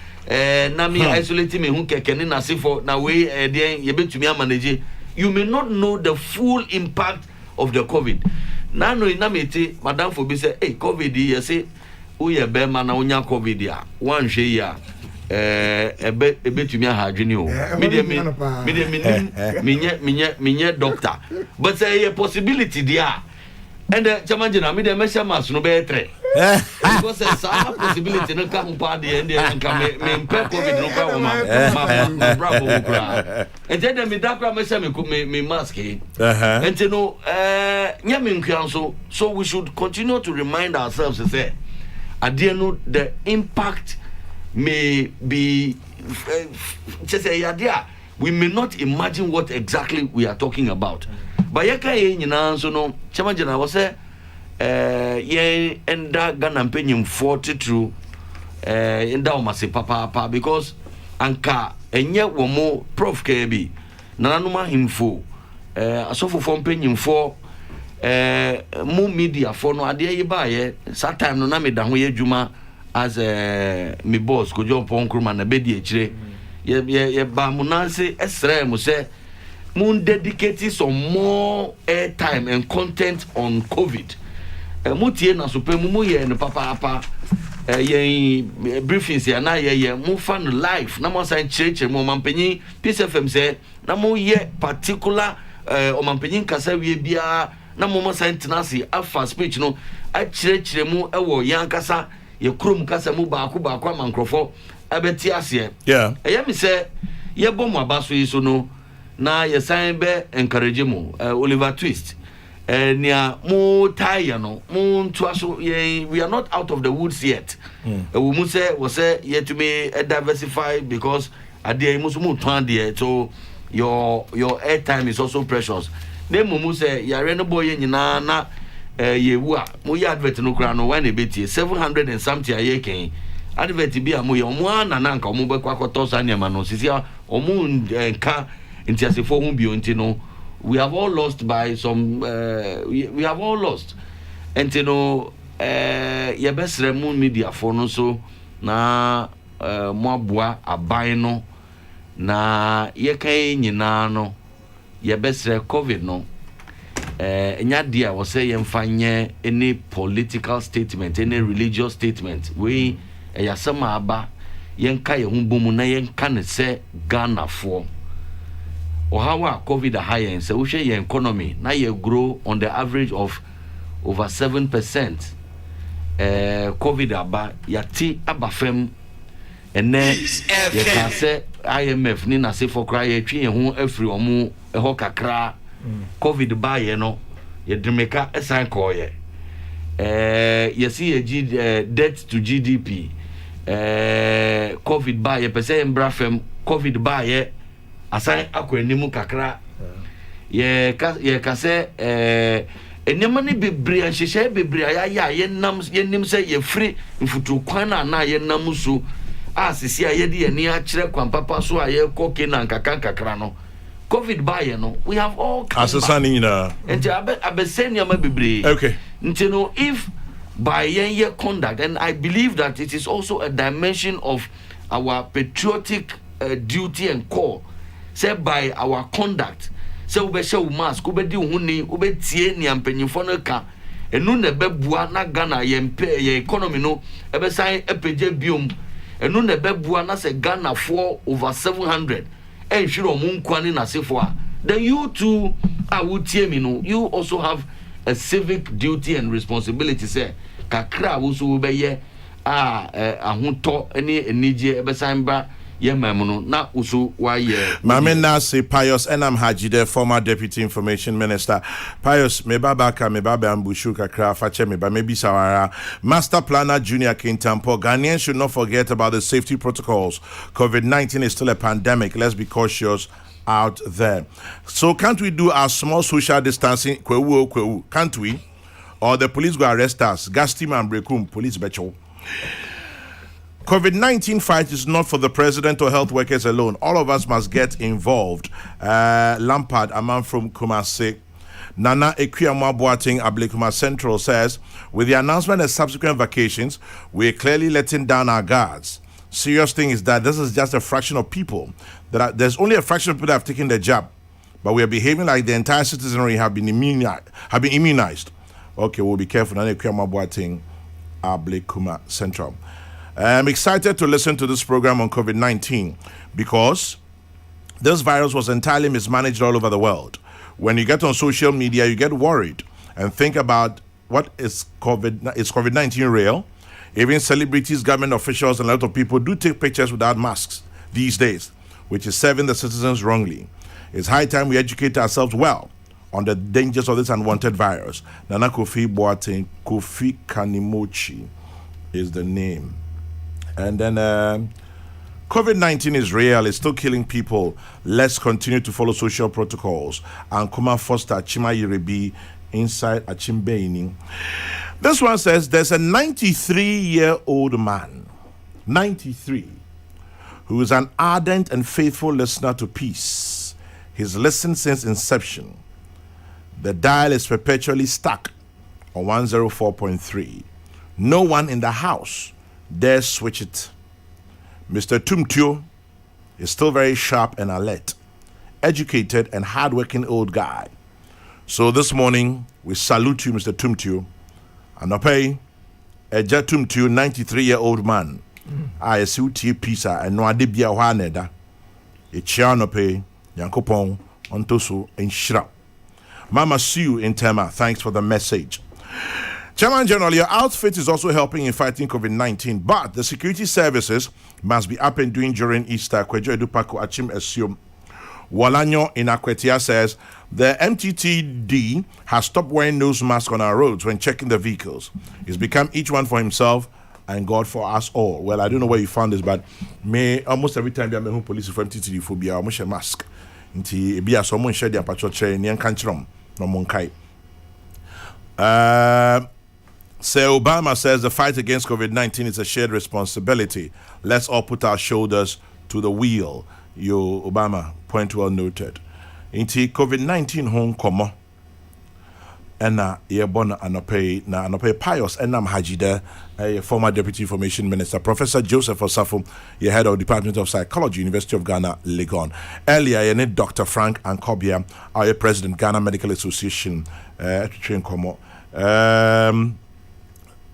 Na me isolate me hu kekeni na sifo na we dey ye betumi manage. You may not know the full impact of the COVID. Now no inamete madam for be say hey COVID you say uye be man na unya COVID ya one hwe ya ebetumi ahadwene o me doctor but say a possibility there and Chairman General me dey measure mass no be 3 because some possibility no come pa dey and come me COVID no come my bravo kra and then me da kra measure me mask and you know so we should continue to remind ourselves to say the impact may be just a idea. We may not imagine what exactly we are talking about. But yaka nyina so no Chairman General was say ye enda Ghana mpenyim 40 true enda omase papa because anka enye womo prof KB nananuma himfo asofo fo mpenyim fo mu media for no ade ye ba ye that time no na me da ho ye dwuma as me boss Kojo Ponkruma na bedi ekire ye ba mu nanse esre mu se mun dedicate some more airtime and content on COVID mutie na so pe mu ye no papa ye briefings ya na ye mu fan live na mo san church mu mampanyin PSFM se na mo ye particular o mampanyin kasa wie bia na mo san tenase afa speech no a chire mu ewo yan kasa ye krom kasa mu baako amankrofo abeti ase me se ye bom abaso yi so no na ye san be encourage mu Oliver Twist nia mu tire no mu ntuaso we are not out of the woods yet we mu say yet to be diversify because ade mu so mu twan there so your airtime is also precious na mu say yare no boy nyina na ye wu a mu ya advert no kra no when e beti 700 and something aye ken advert bi a mu ye omu ana na nka omu be kwakoto sa niam no sisi omu nka ntiasefo hu bi onti no we have all lost by some we have all lost and ye besre mu media for no so na mo aboa aban no na ye kan nyina no ye besre COVID no nya dia wo say ye mfanye any political statement any religious statement we yasama aba ye nka ye hu bomu na ye nka ne se Ghana for or how COVID high and so we share your economy now you grow on the average of over 7%. COVID aba yati abafem and then you can say IMF ni na say for cry ye twi ho afri omu eho kakra COVID ba ye no ye drimeka esan ko ye you see a debt to GDP COVID ba ye pese embrafem COVID ba ye asan akwanimu kakra ye ka se enema ne bebre anhyehyɛ bebre ya yennim sɛ ye free mfutu kwan na ye nam so asisi ye de ani akyerɛ kwan papa so ye koke na kakra no COVID ba ye no we have all asasani nyina enti abesenia ma bebre okay enti no if by ye conduct and I believe that it is also a dimension of our patriotic duty and call say by our conduct say we be show mask we be di huni we be tie ni ampanyimfo no ka enu na bebua na Ghana ye economy no e be san epeje biom enu na bebua na say Ghana for over 700 e hwere omun kwani na sefo a then you too tie me no you also have a civic duty and responsibility say kakra wo so we be ye ahoto ene enije e be san ba na usu waye Mame Nasi Pius Enam Hajide, former Deputy Information Minister. Pius me baba ambushu kakra fache me ba maybe sawara. Master Planner Junior Kintampo. Ghanaians should not forget about the safety protocols. COVID-19 is still a pandemic. Let's be cautious out there. So can't we do our small social distancing? Can't we? Or the police go arrest us? Gastim and Brekum, police becho. COVID-19 fight is not for the president or health workers alone. All of us must get involved. Lampard, a man from Kumasi. Nana Ekwiyamwa Boateng, Ablekuma Central, says, with the announcement of subsequent vacations, we're clearly letting down our guards. Serious thing is that this is just a fraction of people. There's only a fraction of people that have taken the jab, but we are behaving like the entire citizenry have been immunized. Okay, we'll be careful. Nana Ekwiyamwa Boateng, Ablekuma Central. I'm excited to listen to this program on COVID-19 because this virus was entirely mismanaged all over the world. When you get on social media, you get worried and think about what is COVID-19 real? Even celebrities, government officials, and a lot of people do take pictures without masks these days, which is serving the citizens wrongly. It's high time we educate ourselves well on the dangers of this unwanted virus. Nana Kofi Boateng, Kofi Kanimochi is the name. And then COVID-19 is real. It's still killing people. Let's continue to follow social protocols. And Kuma Foster Chima Yirebi inside Achimbeini. This one says there's a 93-year-old man, 93, who is an ardent and faithful listener to peace. He's listened since inception. The dial is perpetually stuck on 104.3. No one in the house dares switch it. Mr. Tumtio is still very sharp and alert, educated and hardworking old guy. So this morning, we salute you, Mr. Tumtio. Anope, Eja Tumtio, 93-year-old man. I see you pizza and no adibia waneda. A chianope, Yankopon, Ontoso, and Shra. Mama Sue in Tema, thanks for the message. Chairman General, your outfit is also helping in fighting COVID-19, but the security services must be up and doing during Easter. Kwejo Edupako Achim Esium. Walanyo in Akwetia says the MTTD has stopped wearing nose masks on our roads when checking the vehicles. It's become each one for himself and God for us all. Well, I don't know where you found this, but almost every time I'm police from MTTD phobia, I'm a mask. Nti ebia someone share their patrol chair ni enkanchrom no monkai. Sir Obama says the fight against COVID-19 is a shared responsibility. Let's all put our shoulders to the wheel. Yo, Obama, point well noted. Inti COVID-19 home komo. Ena yebona anope pious enam hajide, a former deputy information minister, Professor Joseph Osafo, the head of Department of Psychology, University of Ghana, Legon. Earlier, you Dr. Frank Ankobia, our president, Ghana Medical Association, train komo.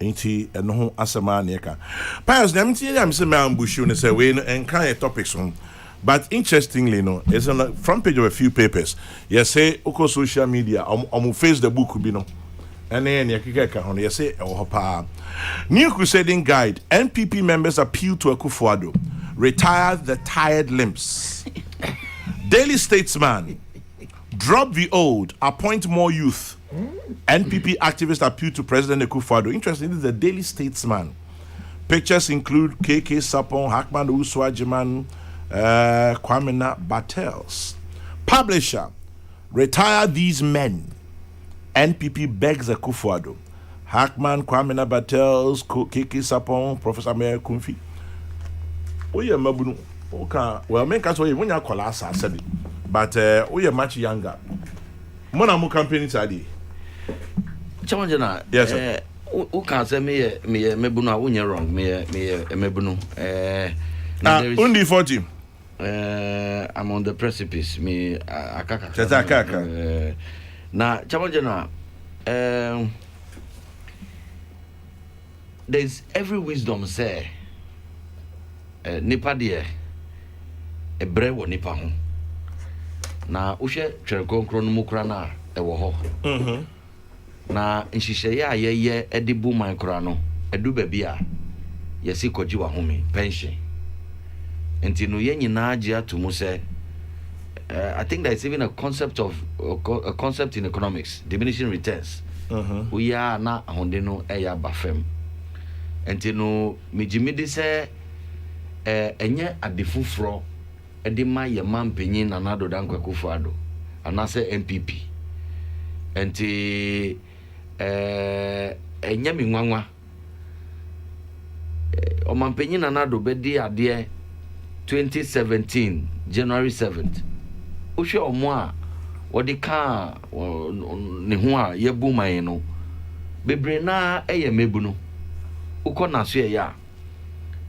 Inti eno asema nieka. Pious, I'm saying I'm bushu ne say we and kind topics on. But interestingly, it's on the front page of a few papers. You say, Oko social media, face the book, you know. And then you say, New Crusading Guide, NPP members appeal to Akufo-Addo, retire the tired limbs. Daily Statesman, drop the old, appoint more youth. NPP activists appeal to President Akufo-Addo. Interesting, this is the Daily Statesman. Pictures include KK Sapon, Hakman Uswajiman, Kwamina Battels. Publisher, retire these men. NPP begs Akufo-Addo. Hackman, Kwamina Battels, KK Sapon, Professor Mayor Kumfi. Oye Mabunu. Okay. Well, make us when you call us, I said it. But we much younger. Mona mu campaign inside. Chamajana. Yes, sir. Who can say me mebunu when you're wrong. Me mebunu. Only 40. I'm on the precipice. Me akaka. Akaka. Na Chamajana. There's every wisdom say. Nipa de ebre wo nipa ho. Na uhwe twere konkro no mukra na ewo ho. Na nhihye a ye edibu man kra no edu ba bia yesi koji wa home pension. Enti no ye nyina age atomu say I think there's even a concept in economics, diminishing returns. We are na ahonde no eya bafem. Enti no mijimidi say enye adefufro edima ye mampenyin na nado dankwa Akufo-Addo anase NPP enti enye minwanwa o mampenyin na nado bedi ade 2017 January 7th ohwe omo a wodi ka ne ho a yebu man no bebre na eye mebu no ukona so ye ya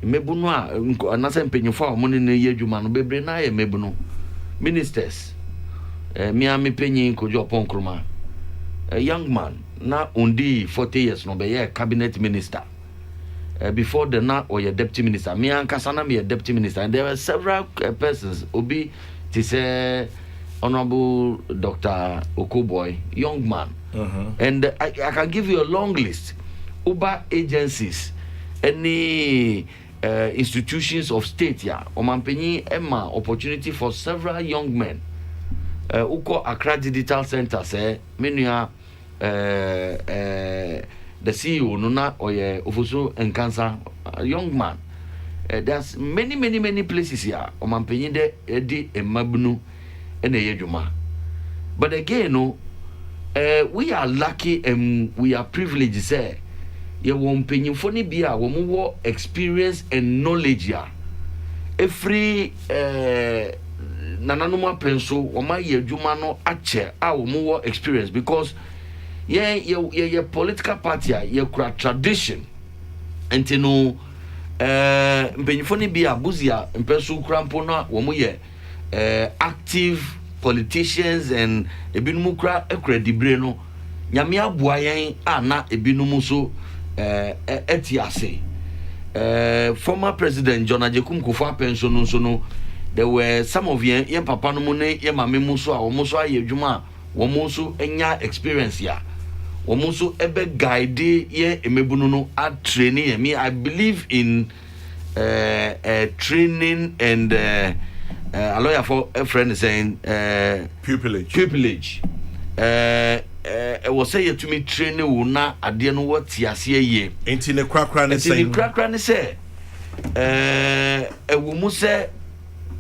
mebuno a anasa mpenyufo a monne ne yedwuma no bebre na ye mebuno ministers miami penyin kojo ponkroma a young man na undi 40 years no be ye cabinet minister before the na or your deputy minister me ankasa na me deputy minister, and there were several persons obi to say Honorable Dr. Okoboy, young man. And I can give you a long list. Uber agencies, any institutions of state here, Omampeni Emma opportunity for several young men. Uko Accra Digital Center say menua the CEO nuna oye ofusu and cancer young man. There's many places here. Omampeni de edi emabunu ene yeduma. But again no we are lucky and we are privileged, say. You won't pay you for be a woman experience and knowledge. Ya every nananuma pencil or my year jumano ache our more experience because your political party your tradition and you know benifoni be a buzia and pencil crampona woman active politicians and ebinumukra credibreno nyamia buayen ana ebinumuso etiase former president John Ajekum Kufuor pension no there were some of yen papa no mu ne yen mame mu so a omo so aye adwuma wo mo so enya experience ya wo mo so ebe guide ye emebunu no at training me I believe in training and a lawyer for a friend is saying pupillage was say to me training will na ade no what tiase ye enti ne kwakra ne say wo mu say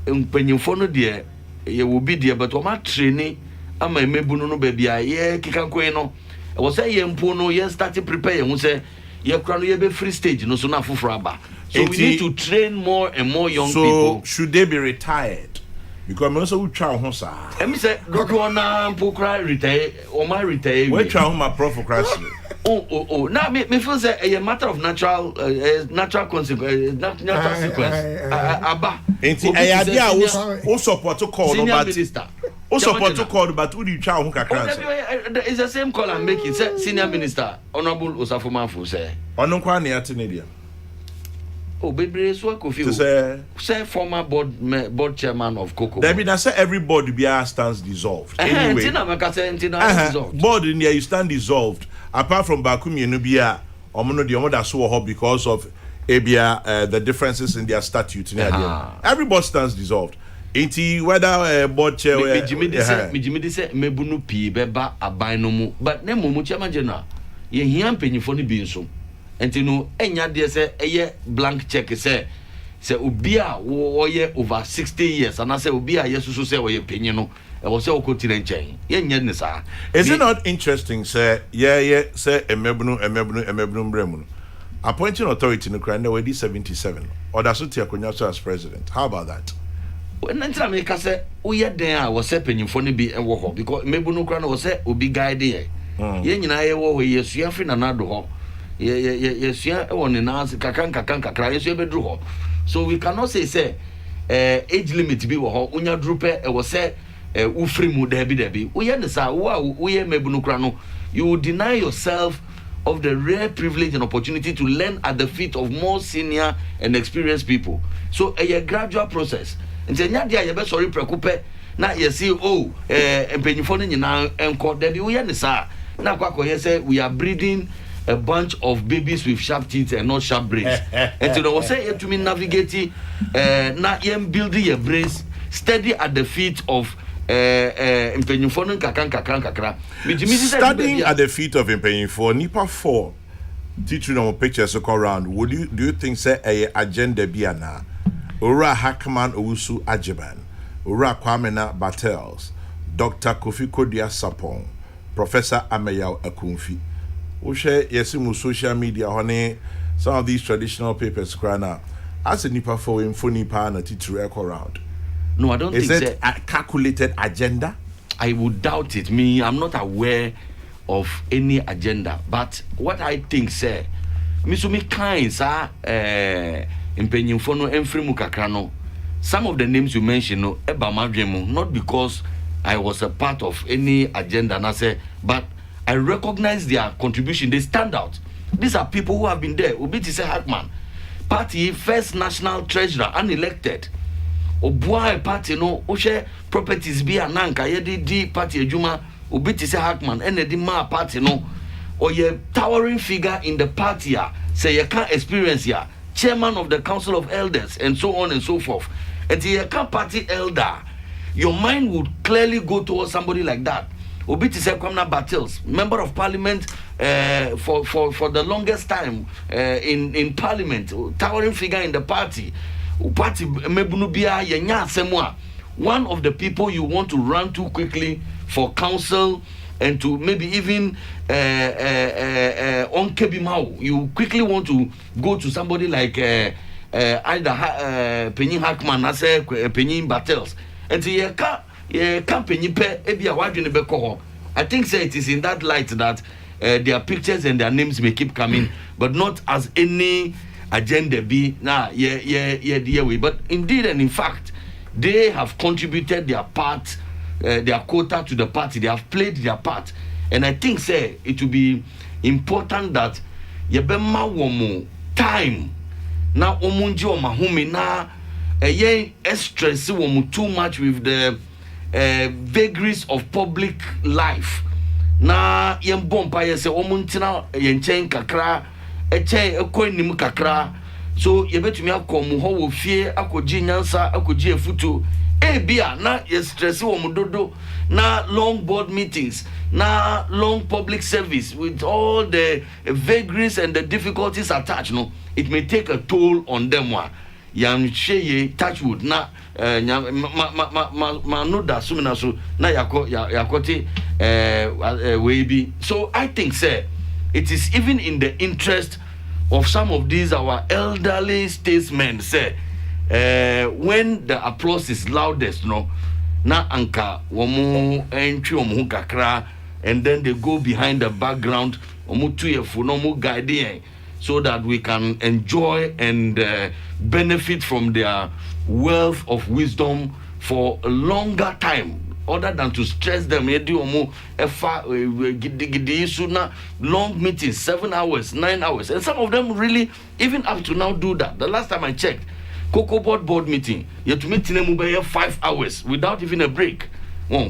mpanyimfo no de ye will be there but o ma training ama emebunu no ba bia ye kikankoe no was say ye mpo no ye start prepare ye hu say ye kra no ye be free stage no so na foforo aba so we need to train more and more young people. So should they be retired? Because most of try home sir. Let me say go na pokra retire or my retire. We try home my profocracy. Oh. Now me feel say a matter of natural consequence. Natural sequence. Aba. Enti idea who support to call but minister. Who support to call but who do you try home kakra? It's the same call I'm making. Say senior minister honorable Osafo Manfo say. Ono kwa ne atene Oh, baby, so confused. Say former board chairman of Kokrokoo. Debbie, I say everybody be stands dissolved. Anyway, board in there you stand dissolved. Apart from Bakumi and Nubia, Omono the Omoda so because of Abia, the differences in their statute. Everybody stands dissolved. Ain't whether board chair. Me say mebunu pi beba abanomu, but ne mumu chairman general. Ye hiam penyifoni binso. Enti no enya de say eye blank check say obi a wo ye over 60 years and I say obi a yesusu say wo ye penye no e wo say okotire nchen ye nya ne sa. Is it not interesting say say emebunu bremu appointing authority no kra na we 77 or that so tia konya so as president? How about that? When ntina me ka say wo ye den a wo say penyimfo no bi e wo ho because emebunu kra na wo say obi guide ye ye nyina ye wo yesu afi na nado ho yes on announce kakran yes bedru ho so we cannot say age limit bi wo ho unya drupe e wo say ufri mu debi wo ye ne sa wo ye mebunu kra no you will deny yourself of the rare privilege and opportunity to learn at the feet of more senior and experienced people. So a gradual process nti nya dia ye be sorry prekupe na ye see empenyifo no nyina enko debi wo ye ne sa na kwakoye say we are breeding a bunch of babies with sharp teeth and not sharp brains. And so they say to me navigating na yem building your brains steady at the feet of Impenyufo kakra. Studying at the feet of Impenyufo Nipa 4 teaching on pictures go around. Do you think say a agenda biana? Ura Hackman Owusu Ajiban, Ura Kwamena Battles, Dr. Kofi Kodia Sapong, Professor Ameyaw Akunfi. We share yesimu social media honey some of these traditional papers crana as a nipa for info nipa na titru echo round. No, I don't think is it a calculated agenda? I would doubt it. I'm not aware of any agenda. But what I think say misumi kind sa impenyimfo no emfrimu kakra no. Some of the names you mentioned no eba madwemu not because I was a part of any agenda na say but I recognize their contribution. They stand out. These are people who have been there. Obiti say Hackman, party first national treasurer, unelected. Obuai party no oshe properties be ananka yedi di party ejuma. Obiti say Hackman, ene ma party no. Or ye towering figure in the party say you can't experience ya. Chairman of the Council of Elders and so on and so forth. And you can't party elder. Your mind would clearly go towards somebody like that. Obiti Sekwamna Battles, member of parliament for the longest time in parliament, towering figure in the party. Party Mebunubia Yenya Semwa, one of the people you want to run too quickly for council and to maybe even on Kebimau, you quickly want to go to somebody like either Penny Hackman as Penny Battles, and say Penny Pe Ebia Wadjin Bekoho. I think say it is in that light that their pictures and their names may keep coming, but not as any agenda be the way. But indeed and in fact, they have contributed their part, their quota to the party. They have played their part, and I think say it will be important that yebema womo time na omunji o mahumi na stress womo too much with the vagaries of public life. Na yembompa yese omuntina yenchen kakra ekwenim kakra, so yebetumi akomu ho wo fie akoji nyansa akoji efutu bia na ye stress wo mudodo na long board meetings na long public service with all the vagaries and the difficulties attached. No, it may take a toll on them. Yam sheye touchwood na ma no da sumina so na yakote we be. So I think say it is even in the interest of some of these our elderly statesmen say when the applause is loudest, no, na anka womu entry omu kakra, and then they go behind the background omu tuyefu no mu guide, so that we can enjoy and benefit from their wealth of wisdom for a longer time, other than to stress them. Long meetings, 7 hours, 9 hours, and some of them really even up to now do that. The last time I checked, Kokrokoo board meeting, you have to meet in 5 hours without even a break.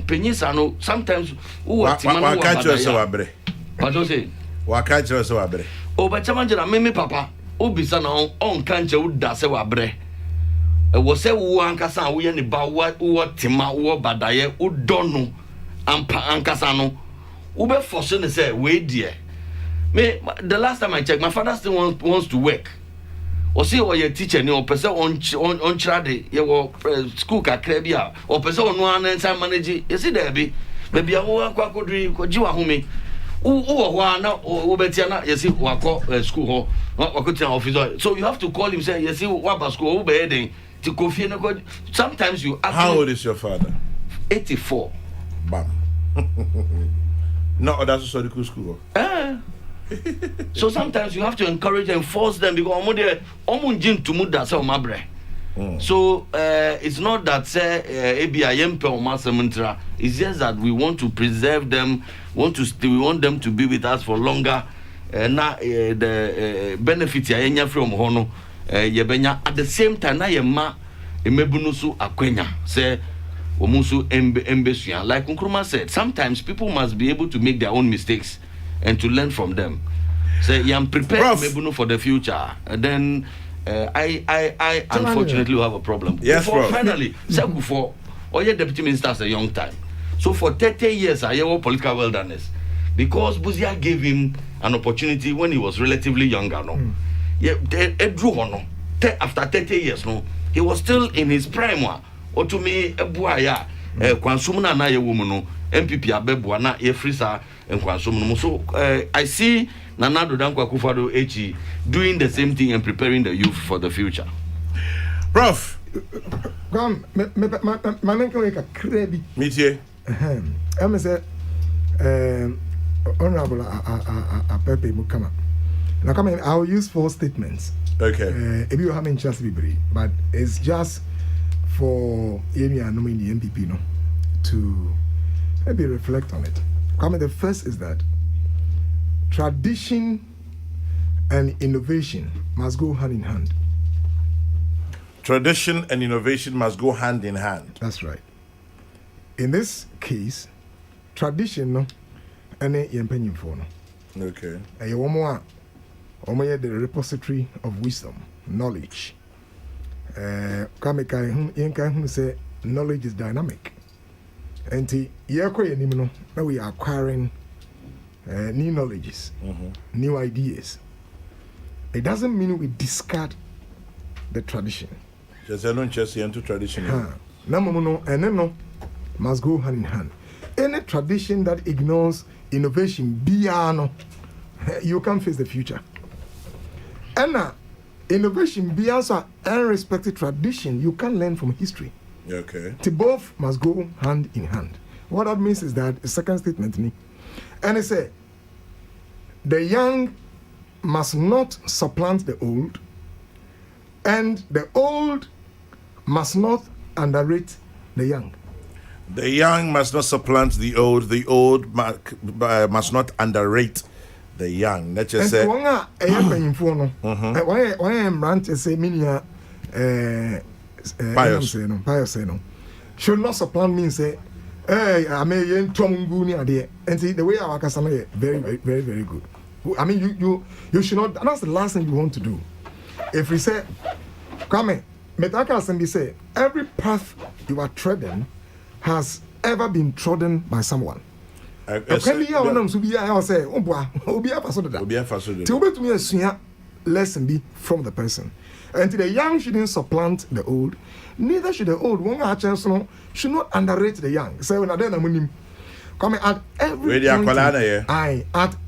Penis, I know sometimes. What can't you say? What do you say? What can't you say? Oh, but Chamanja, Mimi Papa, Obisana on can't you da se wabre? Was a wankasa, we any bawa, what Tima, what Badaye, Udono, Ampa Ankasano. Ube fortune say, wait, dear. Me, the last time I checked, my father still wants to work. Or see what your teacher knew, or person on Chade, your school kakrebia, or person on one and some manager. You see, there be maybe a quackodri, Kojua Humi. Now, Ubetiana, you see, Wako school hall, Wakutan officer. So you have to call him, say, you see, Waba school, Ubeding, to Kofi. Sometimes you ask. How old is your father? 84. Bam. No, that's a school. So sometimes you have to encourage and force them because so it's not that say it's just that we want to preserve them, we want them to be with us for longer. The benefits from hono at the same time na yema emebunusu akwenya say omusu embesuya. Like Nkrumah said, sometimes people must be able to make their own mistakes and to learn from them. Say, I'm prepared for the future. And then I unfortunately will have a problem. Yes, finally, for or your deputy minister as a young time. So for 30 years, I have political wilderness because Buzia gave him an opportunity when he was relatively younger. No, after 30 years, no, he was still in his prime. Or to me, a boy, Kwansumuna na ye woman, NPP abebuana ye frisa and Kwansumunu. So I see Nanado Dankwa Kufado Echi doing the same thing and preparing the youth for the future. Prof, come, my name can make a credit. Meet I'm say, Honorable Pepe Mukama. Now, come in, I'll use 4 statements. Okay. If you haven't just be brief, but it's just for Amy and the NPP, no, to maybe reflect on it. Come in, the first is that tradition and innovation must go hand in hand. Tradition and innovation must go hand in hand. That's right. In this case, tradition, no, and a for no. Okay. And one more, the repository of wisdom, knowledge. Kame say knowledge is dynamic. And now we are acquiring new knowledges, new ideas. It doesn't mean we discard the tradition. Just into tradition. No, and then no must go hand in hand. any tradition that ignores innovation, you can't face the future. And innovation, also unrespected tradition, you can learn from history. Okay. The both must go hand in hand. What that means is that the second statement, and it said, the young must not supplant the old, and the old must not underrate the young. The young must not supplant the old must not underrate the young. Let's just say. One am rant say minia pious should not supplant me say I may yen tomunguni ade. And see the way our customer very very good. I mean you should not, that's the last thing you want to do. If we say come Metaka Assembly say every path you are treading has ever been trodden by someone. Lesson be from the person. And the young shouldn't supplant the old, neither should the old. One chance should not underrate the young. So when come at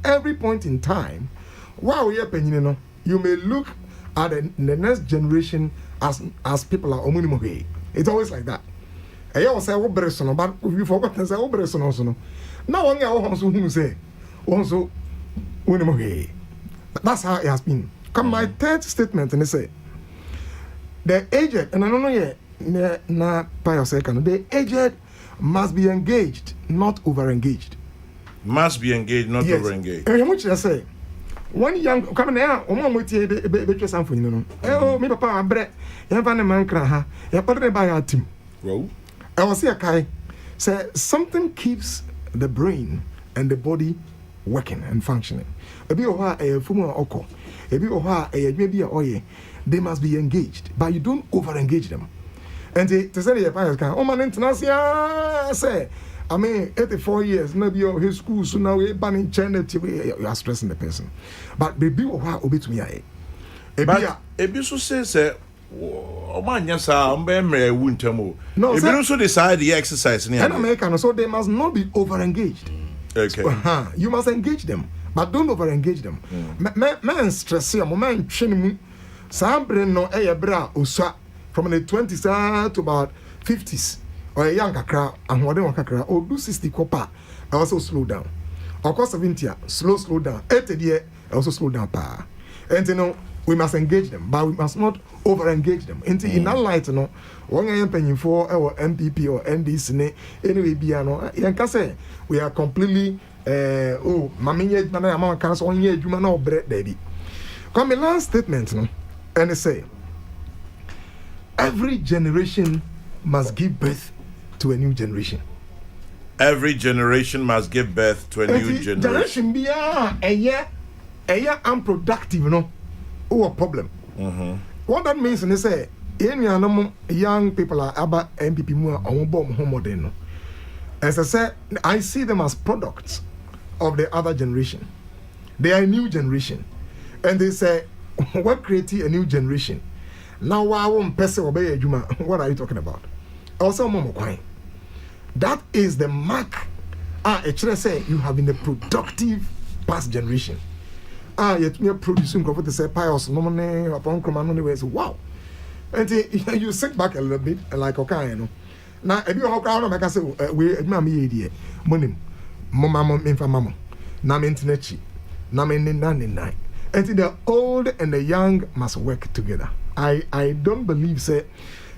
every point in time, while we are you may look at the next generation as people are omunimo. It's always like that. I always say what person, but we forgot to say what person also. Now one guy also who say also omunimo. That's how it has been. Come my third statement and they say the aged, and I don't know yet na pious second, the aged must be engaged, not over engaged. Must be engaged, not over engaged. And what I say, one young come now, with you something, you know. Oh, me papa bread, you have a man cry, you put it by our team. Well, I was here, Kai, say something keeps the brain and the body working and functioning. A bit of a fumo oko, a bit of maybe a oye, they must be engaged, but you don't over engage them. And to say the pious can, oh man, international say, I mean, 84 years, maybe his school, so now we're banning China, you are stressing the person. But baby, what obey to me? But if you say, oh man, yes, I'm very winter. No, if you also decide the exercise in American, so they must not be over engaged. Okay. You must engage them, but don't over engage them. Man, stress you, man, training, Sambre no bra uswa from the 20s to about 50s. Or a young kakra and what they want kakra or do 60 copper also slow down. Of course 70 slow down. 80 year also slow down pa. And you know we must engage them, but we must not over engage them. And in that light, you know, one I am paying for our NPP or NDC anyway biano. You can say we are completely mami ye na mama can so onye adwuma na bread baby. Come the last statement no and they say every generation must give birth to a new generation. Every generation must give birth to a new generation. Be a year unproductive, no, or a problem. What that means, and they say, young people are about NPP more on bomb homo. As I said, I see them as products of the other generation. They are a new generation, and they say, what created a new generation? Now, I won't pass obey Juma. What are you talking about? Also, Momo. That is the mark. Actually, say you have been a productive past generation. Yet me producing to say pious nominee upon command anyways. Wow. And you sit back a little bit like okay, you know. Now, if you have crowd, I can say, we mammy idiot. Monim, Mamma, Infamamo, Namintinechi, Namin. And the old and the young must work together. I don't believe, say,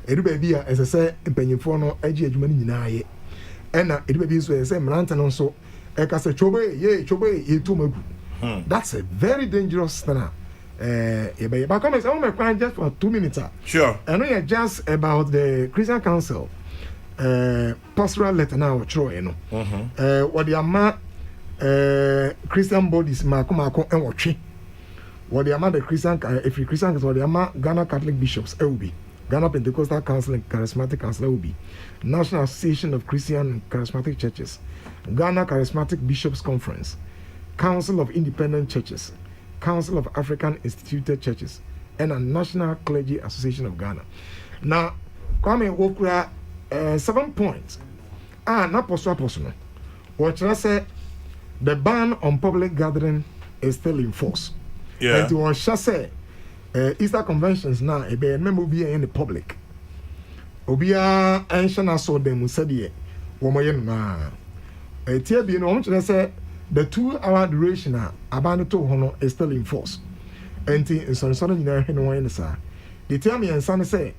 it will be as I say, in Pennyfono, edgy money. And it will be so, say, Marantan also, I can say, Chobe, ye too. That's a very dangerous thing. But come and say, crying just for 2 minutes. Sure. I know you're just about the Christian Council, pastoral letter now, Troy, you know. What the ama Christian bodies, Marco, and watch. What the amount of Christian, if you Christian, what the amount Ghana Catholic bishops, LB, Ghana Pentecostal Council and Charismatic Council, LB, National Association of Christian and Charismatic Churches, Ghana Charismatic Bishops Conference, Council of Independent Churches, Council of African Instituted Churches, and a National Clergy Association of Ghana. Now, Kwame Wokura, 7 points. Not personal. What I say, the ban on public gathering is still in force. Yeah. And what I say, Easter conventions now, a member will be in the public. Obia ancient saw them said ye, woman na. TB, you know, say the 2-hour duration abandoned to honor is still in force. And in some sudden, you know, they tell me and son say,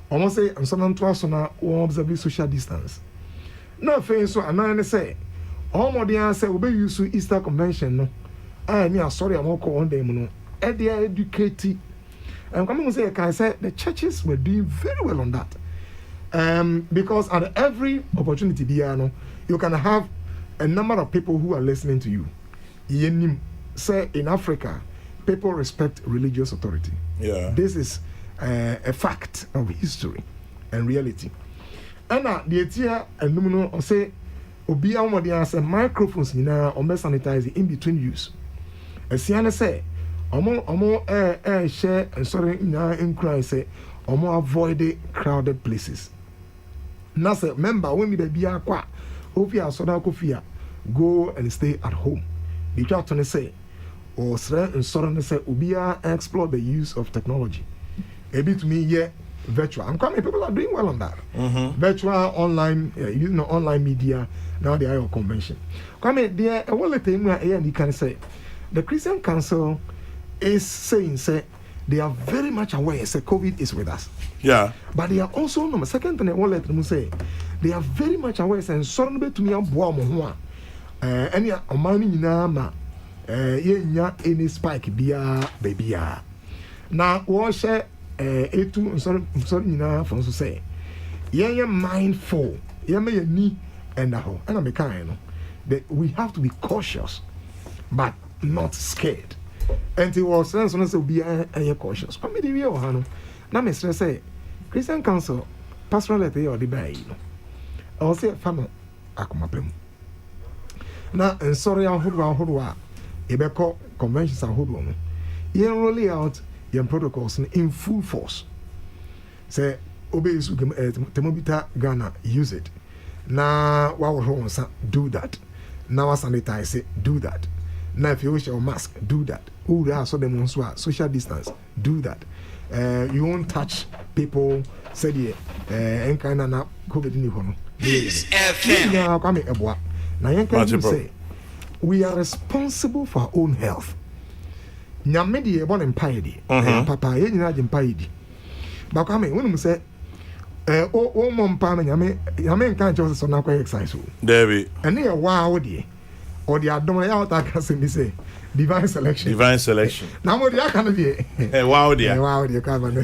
almost say, and some twice on observe social distance. No offense, so I say, all more the answer will be used to Easter convention. No, I sorry, I'm all on them. And they are educated. I'm coming to say, I say the churches were doing very well on that. Because at every opportunity, you can have a number of people who are listening to you. Say in Africa, people respect religious authority. Yeah. This is a fact of history and reality. And the idea and no say obi amodi answer microphones na on sanitize in between use. Asiana say omo share and sorry na in say omo avoid crowded places. Na say member when me be akwa ofi asoda kofia go and stay at home. The chat to say or and sorry say obia explore the use of technology. A bit to me yeah virtual. I'm coming. People are doing well on that. Virtual, online, using online media. Now they are your convention. Come there. One little thing where you can say, the Christian Council is saying say they are very much aware. Say COVID is with us. Yeah. But they are also no. Second thing, one let them say, they are very much aware. Saying sorry, to me, I'm boa any money na ma any spike biya baby now what share etu sorry na for so say yeah mindful yeah me ni and ho and I'm kind that we have to be cautious but not scared and it was sense so be cautious come the real hano na me say Christian Council pastoral letter or the bay no I say famo akomapem na and sorry ahodo ebeko conventions ahodo no you roll out your protocols in full force. Say, obey Temobita Ghana, use it. Now, what do that. Now, sanitize it, do that. Now, if you wish your mask, do that. Who are so them social distance, do that. You won't touch people, said ye, and kind of not COVID in the This FM. Now, you can say, we are responsible for our own health. Nyamedi e bon empire di papa ye nyina empire di ba kwa me wonu say o mo mpa me nyame nkan che so na kwa exercise o David ene ye wa wo di o di adom ya wata ka se mi say divine selection na mo di aka no di wow dear ka ba no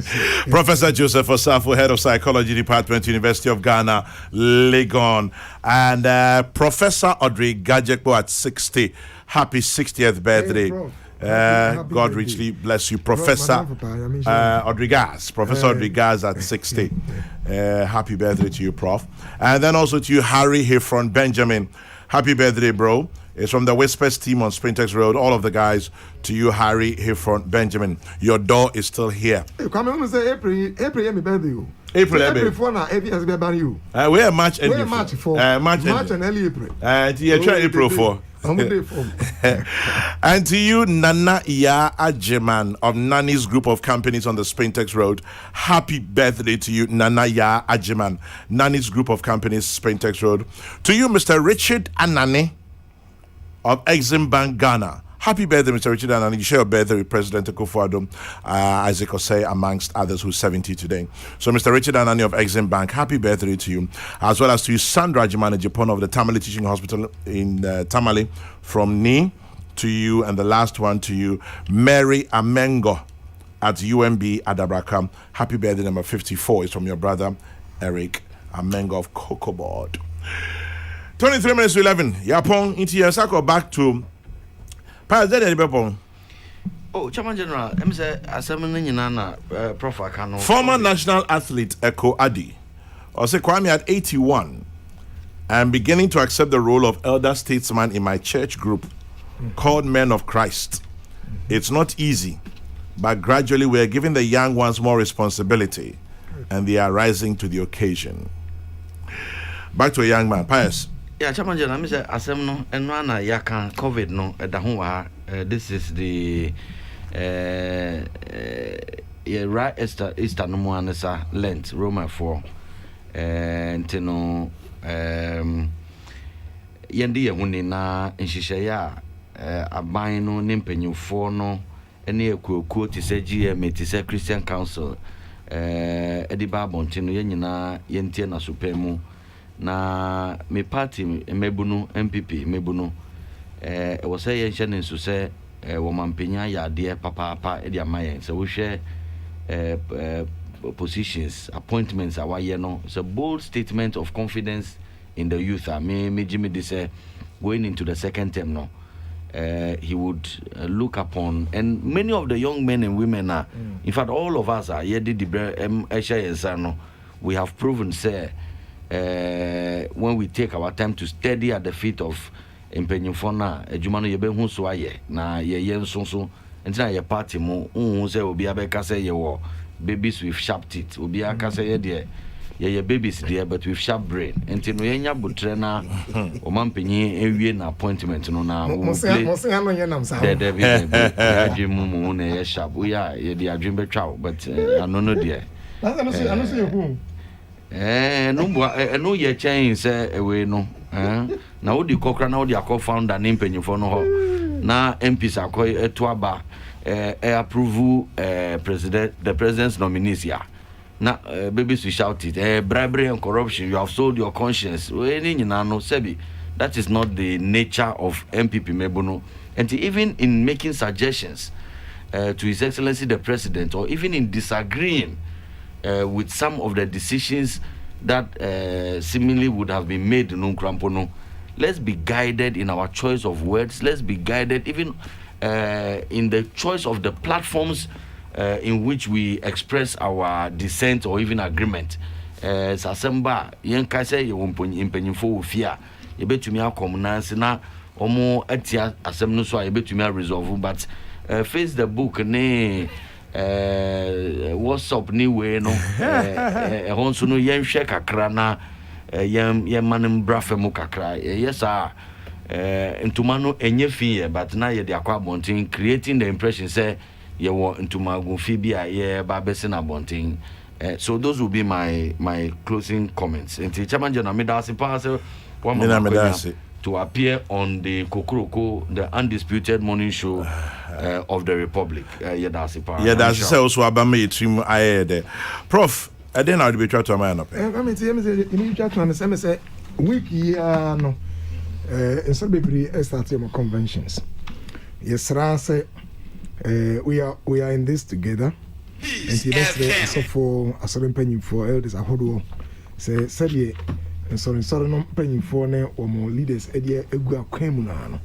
Professor Joseph Osafo, Head of Psychology Department, University of Ghana, Legon, and Professor Audrey Gajekbo at 60. Happy 60th birthday. God richly bless you, Professor Rodriguez. Professor Rodriguez at 60. Happy birthday to you, Prof. And then also to you, Harry Heffron Benjamin. Happy birthday, bro. It's from the Whispers team on Sprintex Road. All of the guys to you, Harry Heffron Benjamin. Your door is still here. Come on, say April, my birthday. April 4 now, every has been you. We are March and March 4. March and early April. You try April 4. And to you, Nana Ya Ajiman of Nani's group of companies on the Sprintex Road. Happy birthday to you, Nana Ya Ajiman. Nani's group of companies, Sprintex Road. To you, Mr. Richard Anani of Exim Bank, Ghana. Happy birthday, Mr. Richard Anani. You share your birthday with President Akufo-Addo, Isaac Osei, amongst others, who's 70 today. So, Mr. Richard Anani of Exim Bank, happy birthday to you. As well as to you, Sandra Jimane Japon of the Tamale Teaching Hospital in Tamale from Ni. To you, and the last one to you, Mary Amengo at UMB Adabraka. Happy birthday, number 54 is from your brother, Eric Amengo of Kokrokoo. 23 minutes to 11. Yapon, into your circle back to... Oh, Chairman General, I'm say assembly na Prof Akano. Former national athlete Eko Adi, or say Kwame at 81, I'm beginning to accept the role of elder statesman in my church group called Men of Christ. It's not easy, but gradually we are giving the young ones more responsibility, and they are rising to the occasion. Back to a young man, Pius. Yeah, Chairman General, Mr. Asem no, and one yaka COVID no, this is the right Easter no more nessa Lent Roma 4 and no yendi ye huni na nhihye ya aban no ne mpanyufo no ene Kokrokoo ti se GMA ti se Christian Council ediba bonti no yenyina yentie na supemu na me party mebunu NPP mebunu wo se ye hye ne nso se wo mampenya ya de papa edi amayen se wo hwe positions appointments awaye no it's a bold statement of confidence in the youth. Me Jimmy this going into the second term no he would look upon, and many of the young men and women are in fact all of us are we have proven say when we take our time to study at the feet of Impenyufona ejuma no yebehu so aye na ye nso entina ye party mu say obi abeka say ye wo babies with sharp teeth obi aka say ye de ye babies there but with sharp brain enti no yenya butre na o mampenyi ewie na appointment no na mo se no ye nam sa de bi adwemu na ye sharp we ya ye de adwem betwa but ano de ano so ye hu no ye change say ewe no na odi kokra na odi co-founder ne mpenyifo no ho na MPs akoy etuaba approve the president's nominees ya na babies we shout it bribery and corruption, you have sold your conscience any nyina no sebi. That is not the nature of MPP Mebono. And even in making suggestions to His Excellency the President, or even in disagreeing with some of the decisions that seemingly would have been made in Nkrampono, let's be guided in our choice of words. Let's be guided even in the choice of the platforms in which we express our dissent or even agreement. Sasemba yen ka say ye mpanyimfo ofia ye betumi akomnanse na omo atia asem no so ye betumi resolve, but face the book ne what's up ni we no honso no yen hwe kakra na yen manem brafemu kakra yes ntuma no enye fi but na ye de akwa bontin creating the impression say ye wo ntuma gunfi bia ye ba bese na bontin. So those will be my closing comments. And Chairman General Medasi Pastor to appear on the Kokrokoo, the undisputed morning show of the Republic. Yedasi Pastor. Yeah, that's also about me. Prof, I didn't know to be trying to man up. I mean, you try to understand. Say week no. In some people start conventions. Yes, say we are in this together. And that's the for a certain penny for elders. I hold say said ye and sorry no penny for ne or more leaders edia egu akwemuna no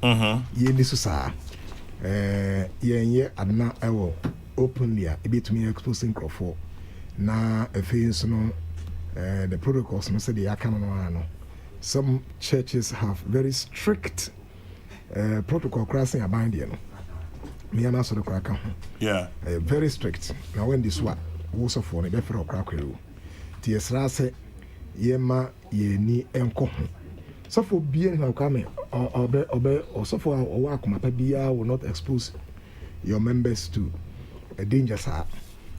ye ni so sa ye adna ewo openly a bit me exposing crofo na afei no the protocols no said the akano no. Some churches have very strict protocol crossing aband you know. Me and also the cracker. Yeah. Very strict. Now when this one was for the better of cracker. TSRA say yema ye ni enko. So for being now coming or so for work my pabia will not expose your members to a danger sa.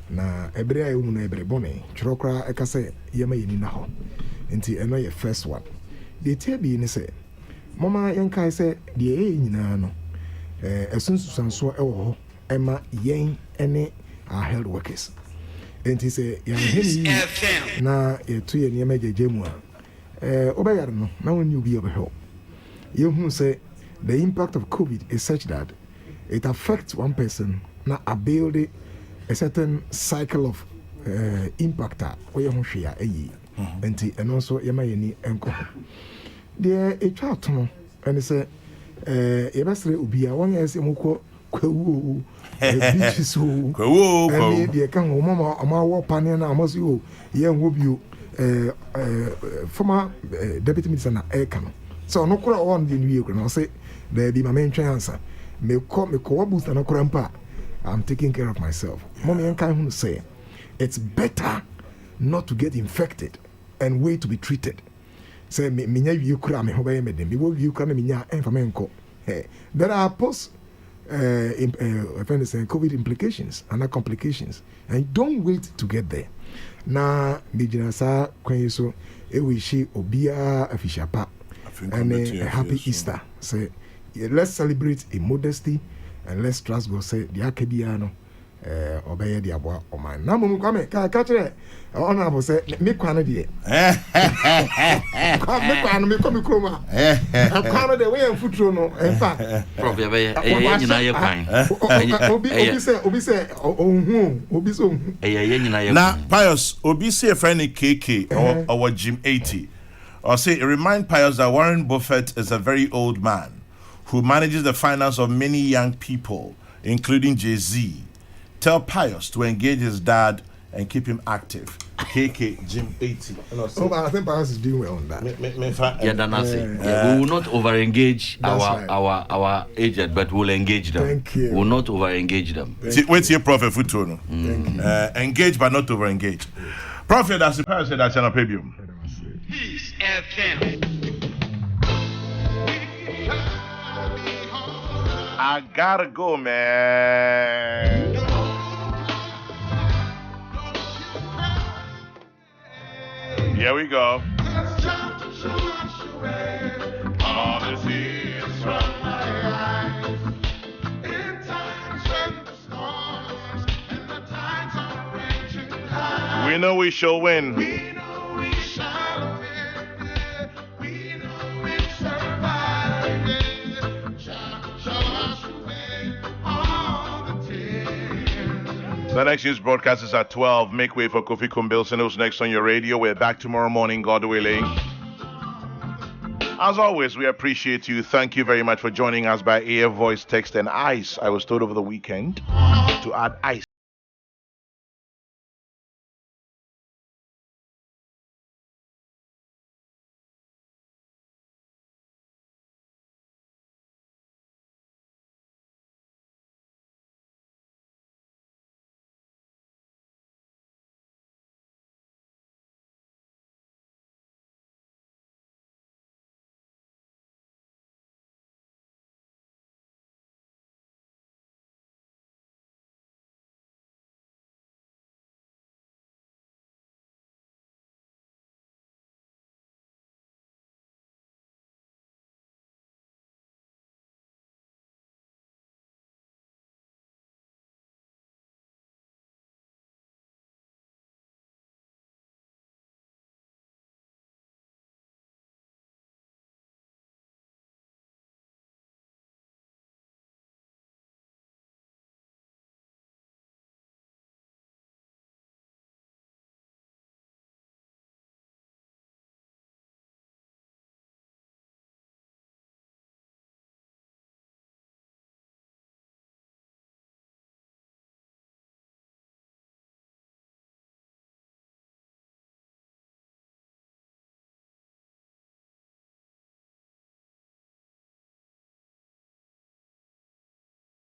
Na every I na every bonnet. Chirokra eka say yema ye ni na ho. Nti eno ye first one. The tebi ni say mama yenkai say the nyina no. Esunsusanso ewo ema yen ene our health workers. And he say yan hemi na etu ye niam agegemu a obayar no na won you be obeho. You who say the impact of COVID is such that it affects one person na build a certain cycle of impact we ho hwea ayi. Enti eno so yema yeni enko. The a chart no and say yebasre obi a wan ese moko kwawu beaches so kwawu and the kan ho mama amawo pane na amosi o ye ho bio former deputy minister na eka no so no kura on the new year no say there be my main answer me ko boost na kura mpa I'm taking care of myself. Mommy and kan say it's better not to get infected and wait to be treated. say minya wi kura me ho be me dem bi wo wi kura me minya enfa me nko there are post COVID implications and complications, and don't wait to get there. Na bijina sa kwen so e we shi obia afishapa and a happy Easter. Say let's celebrate in modesty and let's trust God. Say the akabiano obey the aboa o man. Na mu kwame ka kire honorable say me kwana de me kwana me komi kroma kwana de we enfutro no enfa prof ya be nyina ye kwan obi say ohun obi so ohun ye nyina ye na Pius obi say a friend KK or Jim 80 or say remind Pius that Warren Buffett is a very old man who manages the finance of many young people including Jay-Z. Tell Pius to engage his dad and keep him active. KK Jim 80. So I think Pius is doing well on that. We will not over-engage our agent, but we'll engage them. Thank you. We will not over-engage them. Wait here, Prophet Futono. Engage but not over-engage. Prophet, as the Pius said, that's an opinion. Peace FM. I gotta go, man. Here we go. All this is from my eyes. In times when the storms and the tides are raging high. We know we shall win. We know we shall win. We know we survive. Wash away all the tears. The next news broadcast is at 12. Make way for Kofi Kumbilson, who's next on your radio. We're back tomorrow morning, God willing. As always, we appreciate you. Thank you very much for joining us by air, voice, text, and ice. I was told over the weekend to add ice.